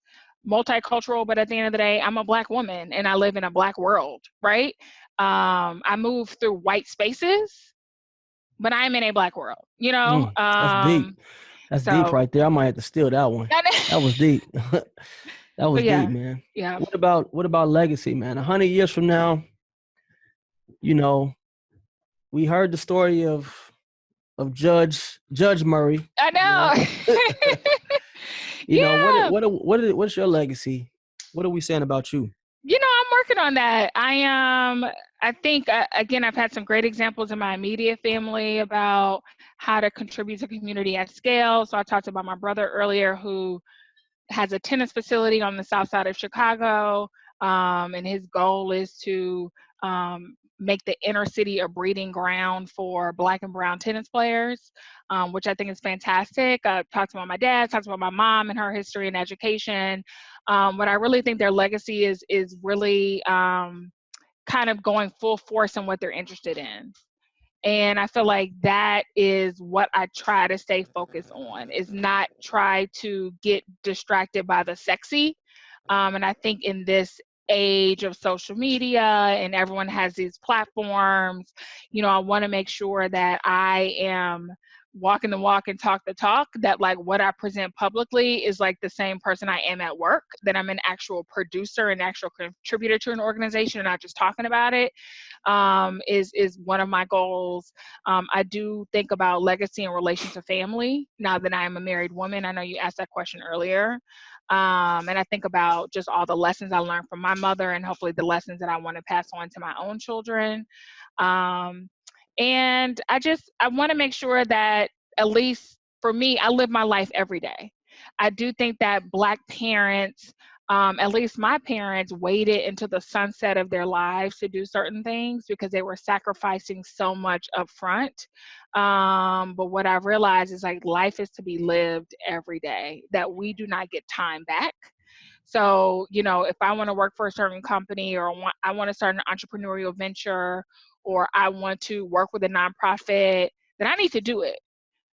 multicultural, but at the end of the day, I'm a Black woman and I live in a Black world, right? I move through white spaces, but I'm in a Black world, That's deep. That's deep right there. I might have to steal that one. That was deep. That was deep, man. Yeah. What about legacy, man? 100 years from now, we heard the story of Judge Murray. I know. What's your legacy? What are we saying about you? I'm working on that. I think, again, I've had some great examples in my immediate family about how to contribute to community at scale. So I talked about my brother earlier, who has a tennis facility on the south side of Chicago. And his goal is to make the inner city a breeding ground for Black and brown tennis players, which I think is fantastic. I talked about my dad, talked about my mom and her history and education. But I really think their legacy is really kind of going full force in what they're interested in. And I feel like that is what I try to stay focused on, is not try to get distracted by the sexy. And I think in this age of social media and everyone has these platforms, I want to make sure that I am walking the walk and talk the talk, that like what I present publicly is like the same person I am at work, that I'm an actual producer and actual contributor to an organization and not just talking about it, is one of my goals. I do think about legacy in relation to family now that I am a married woman. I know you asked that question earlier. And I think about just all the lessons I learned from my mother and hopefully the lessons that I want to pass on to my own children. And I want to make sure that, at least for me, I live my life every day. I do think that Black parents, at least my parents, waited into the sunset of their lives to do certain things because they were sacrificing so much up front. But what I've realized is like life is to be lived every day, that we do not get time back. So, if I want to work for a certain company, or I want to start an entrepreneurial venture, or I want to work with a nonprofit, then I need to do it.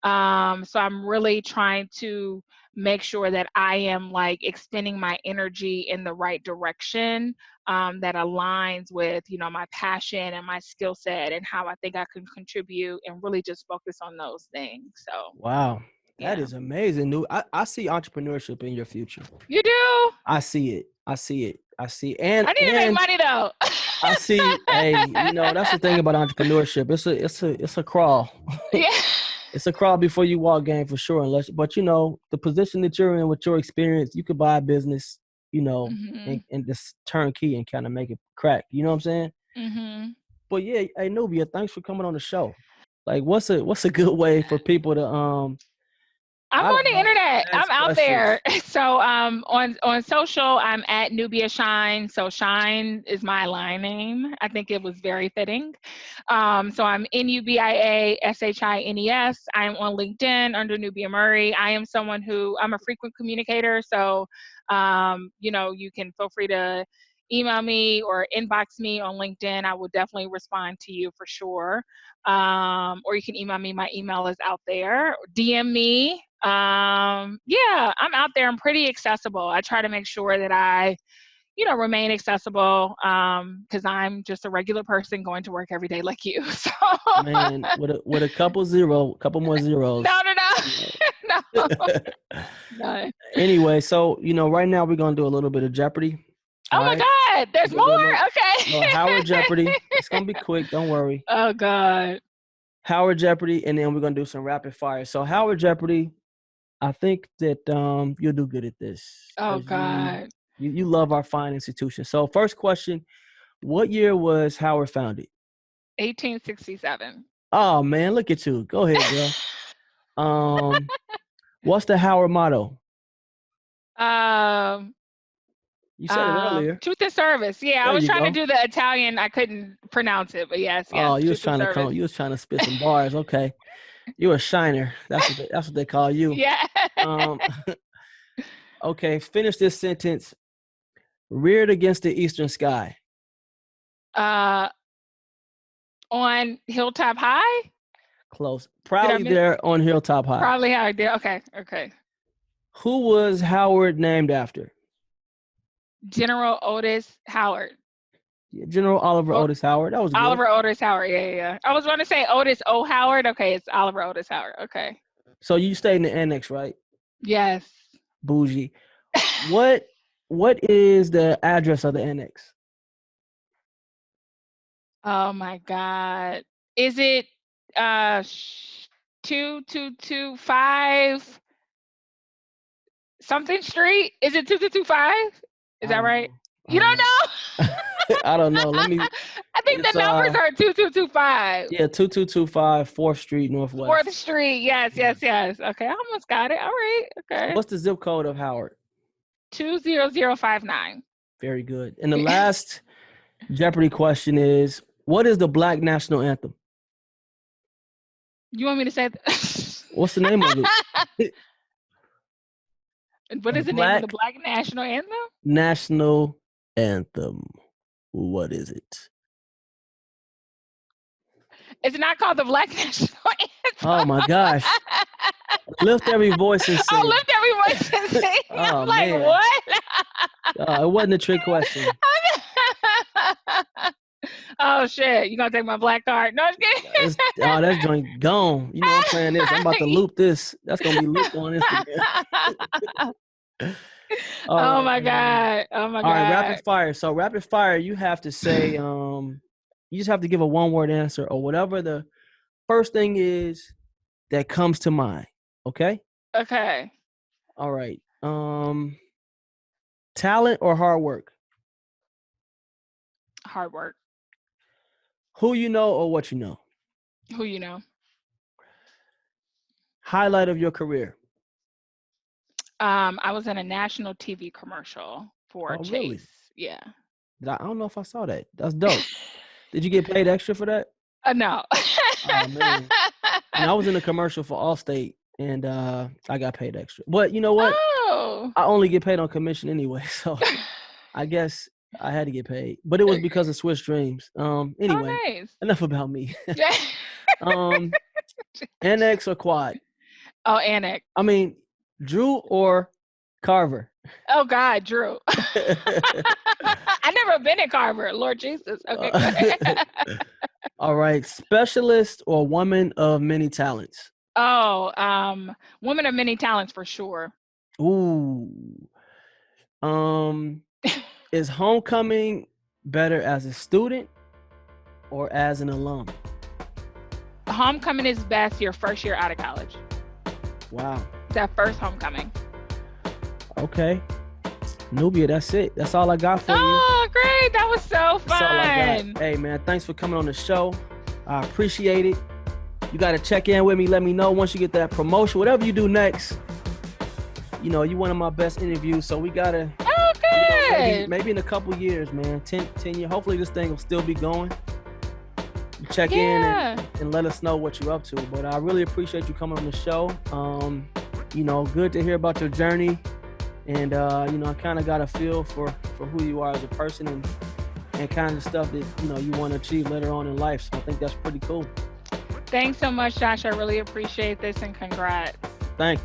So I'm really trying to make sure that I am like expending my energy in the right direction, that aligns with, my passion and my skill set and how I think I can contribute, and really just focus on those things. So. Wow. That is amazing. I see entrepreneurship in your future. You do? I see it. And I need to make money though. I see, hey, that's the thing about entrepreneurship. It's a crawl. Yeah. It's a crawl before you walk game for sure. But the position that you're in with your experience, you could buy a business, and just turnkey and kind of make it crack. You know what I'm saying? Mm-hmm. But yeah, hey Nubia, thanks for coming on the show. Like, what's a good way for people to I'm on the internet. I'm out there. So on social, I'm at Nubia Shine. So Shine is my line name. I think it was very fitting. So I'm NUBIASHINES. I'm on LinkedIn under Nubia Murray. I'm a frequent communicator. So, you can feel free to email me or inbox me on LinkedIn. I will definitely respond to you for sure. Or you can email me. My email is out there. DM me. I'm out there. I'm pretty accessible. I try to make sure that I, remain accessible, because I'm just a regular person going to work every day like you. So man, with a couple more zeros. No. Anyway, so right now we're gonna do a little bit of Jeopardy. Oh All my right. God, there's We'll do more? no Okay. Howard Jeopardy. It's gonna be quick. Don't worry. Oh God. Howard Jeopardy, and then we're gonna do some rapid fire. So Howard Jeopardy, I think that you'll do good at this. Oh 'Cause God. you love our fine institution. So first question, what year was Howard founded? 1867. Oh man, look at you. Go ahead, girl. What's the Howard motto? Um, You said it earlier. Truth and service. Yeah, I There was you trying to go. do the Italian. I couldn't pronounce it, but yes, Oh, you was truth and trying to service. you was trying to spit some bars. Okay. You're a shiner. That's what they call you. Yeah. Um okay, finish this sentence. Reared against the eastern sky. On Hilltop High? Close. Proudly there on Hilltop High. Probably how I did. Okay. Who was Howard named after? General Otis Howard. Yeah, General Oliver Otis Howard. That was good. Oliver Otis Howard. Yeah. I was going to say Otis O. Howard. Okay, it's Oliver Otis Howard. Okay. So you stayed in the annex, right? Yes. Bougie. What is the address of the annex? Oh my God. Is it 2225 something street? Is it 2225? Is that right? You don't know? I don't know. Let me. I think the numbers are 2225. Yeah, 2225 4th Street Northwest. 4th Street. Yes. Okay, I almost got it. All right. Okay. What's the zip code of Howard? 20059. Very good. And the last Jeopardy question is, what is the Black National Anthem? You want me to say What's the name of it? What is the name of the Black National Anthem? National Anthem. What is it? It's not called the Black National Anthem. Oh my gosh. Lift every voice and sing. Oh, lift every voice and sing. I'm like, man. what? It wasn't a trick question. Oh shit! You gonna take my black card? No, I'm kidding. That joint gone. You know I'm playing this. I'm about to loop this. That's gonna be looped on Instagram. Oh my God! All right, rapid fire. So rapid fire, you have to say, you just have to give a one-word answer or whatever the first thing is that comes to mind. Okay. Okay. All right. Talent or hard work? Hard work. Who you know or what you know? Who you know. Highlight of your career? I was in a national TV commercial for Chase. Really? Yeah. I don't know if I saw that. That's dope. Did you get paid extra for that? No. Oh, man. And I was in a commercial for Allstate, and I got paid extra. But you know what? Oh. I only get paid on commission anyway, so I guess I had to get paid. But it was because of Swiss Dreams. Anyway, nice. Enough about me. Annex or quad? Oh, Annex. I mean, Drew or Carver? Oh God, Drew. I never been in Carver. Lord Jesus. Okay. All right. Specialist or woman of many talents? Oh, woman of many talents for sure. Ooh. Is homecoming better as a student or as an alum? Homecoming is best your first year out of college. Wow. That first homecoming. Okay. Nubia, that's it. That's all I got for you. Oh, great. That was so fun. That's all I got. Hey, man, thanks for coming on the show. I appreciate it. You got to check in with me. Let me know once you get that promotion. Whatever you do next, you know, you're one of my best interviews. So we got to, maybe in a couple years, man, 10 years. Hopefully this thing will still be going. Check in and let us know what you're up to. But I really appreciate you coming on the show. You know, good to hear about your journey. And, you know, I kind of got a feel for who you are as a person and kind of stuff that, you know, you want to achieve later on in life. So I think that's pretty cool. Thanks so much, Josh. I really appreciate this and congrats. Thank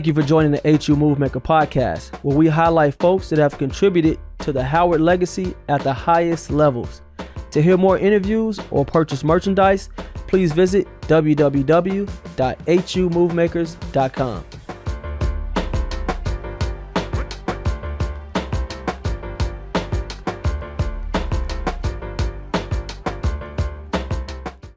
you for joining the HU Movemaker podcast, where we highlight folks that have contributed to the Howard legacy at the highest levels. To hear more interviews or purchase merchandise, please visit www.humovemakers.com.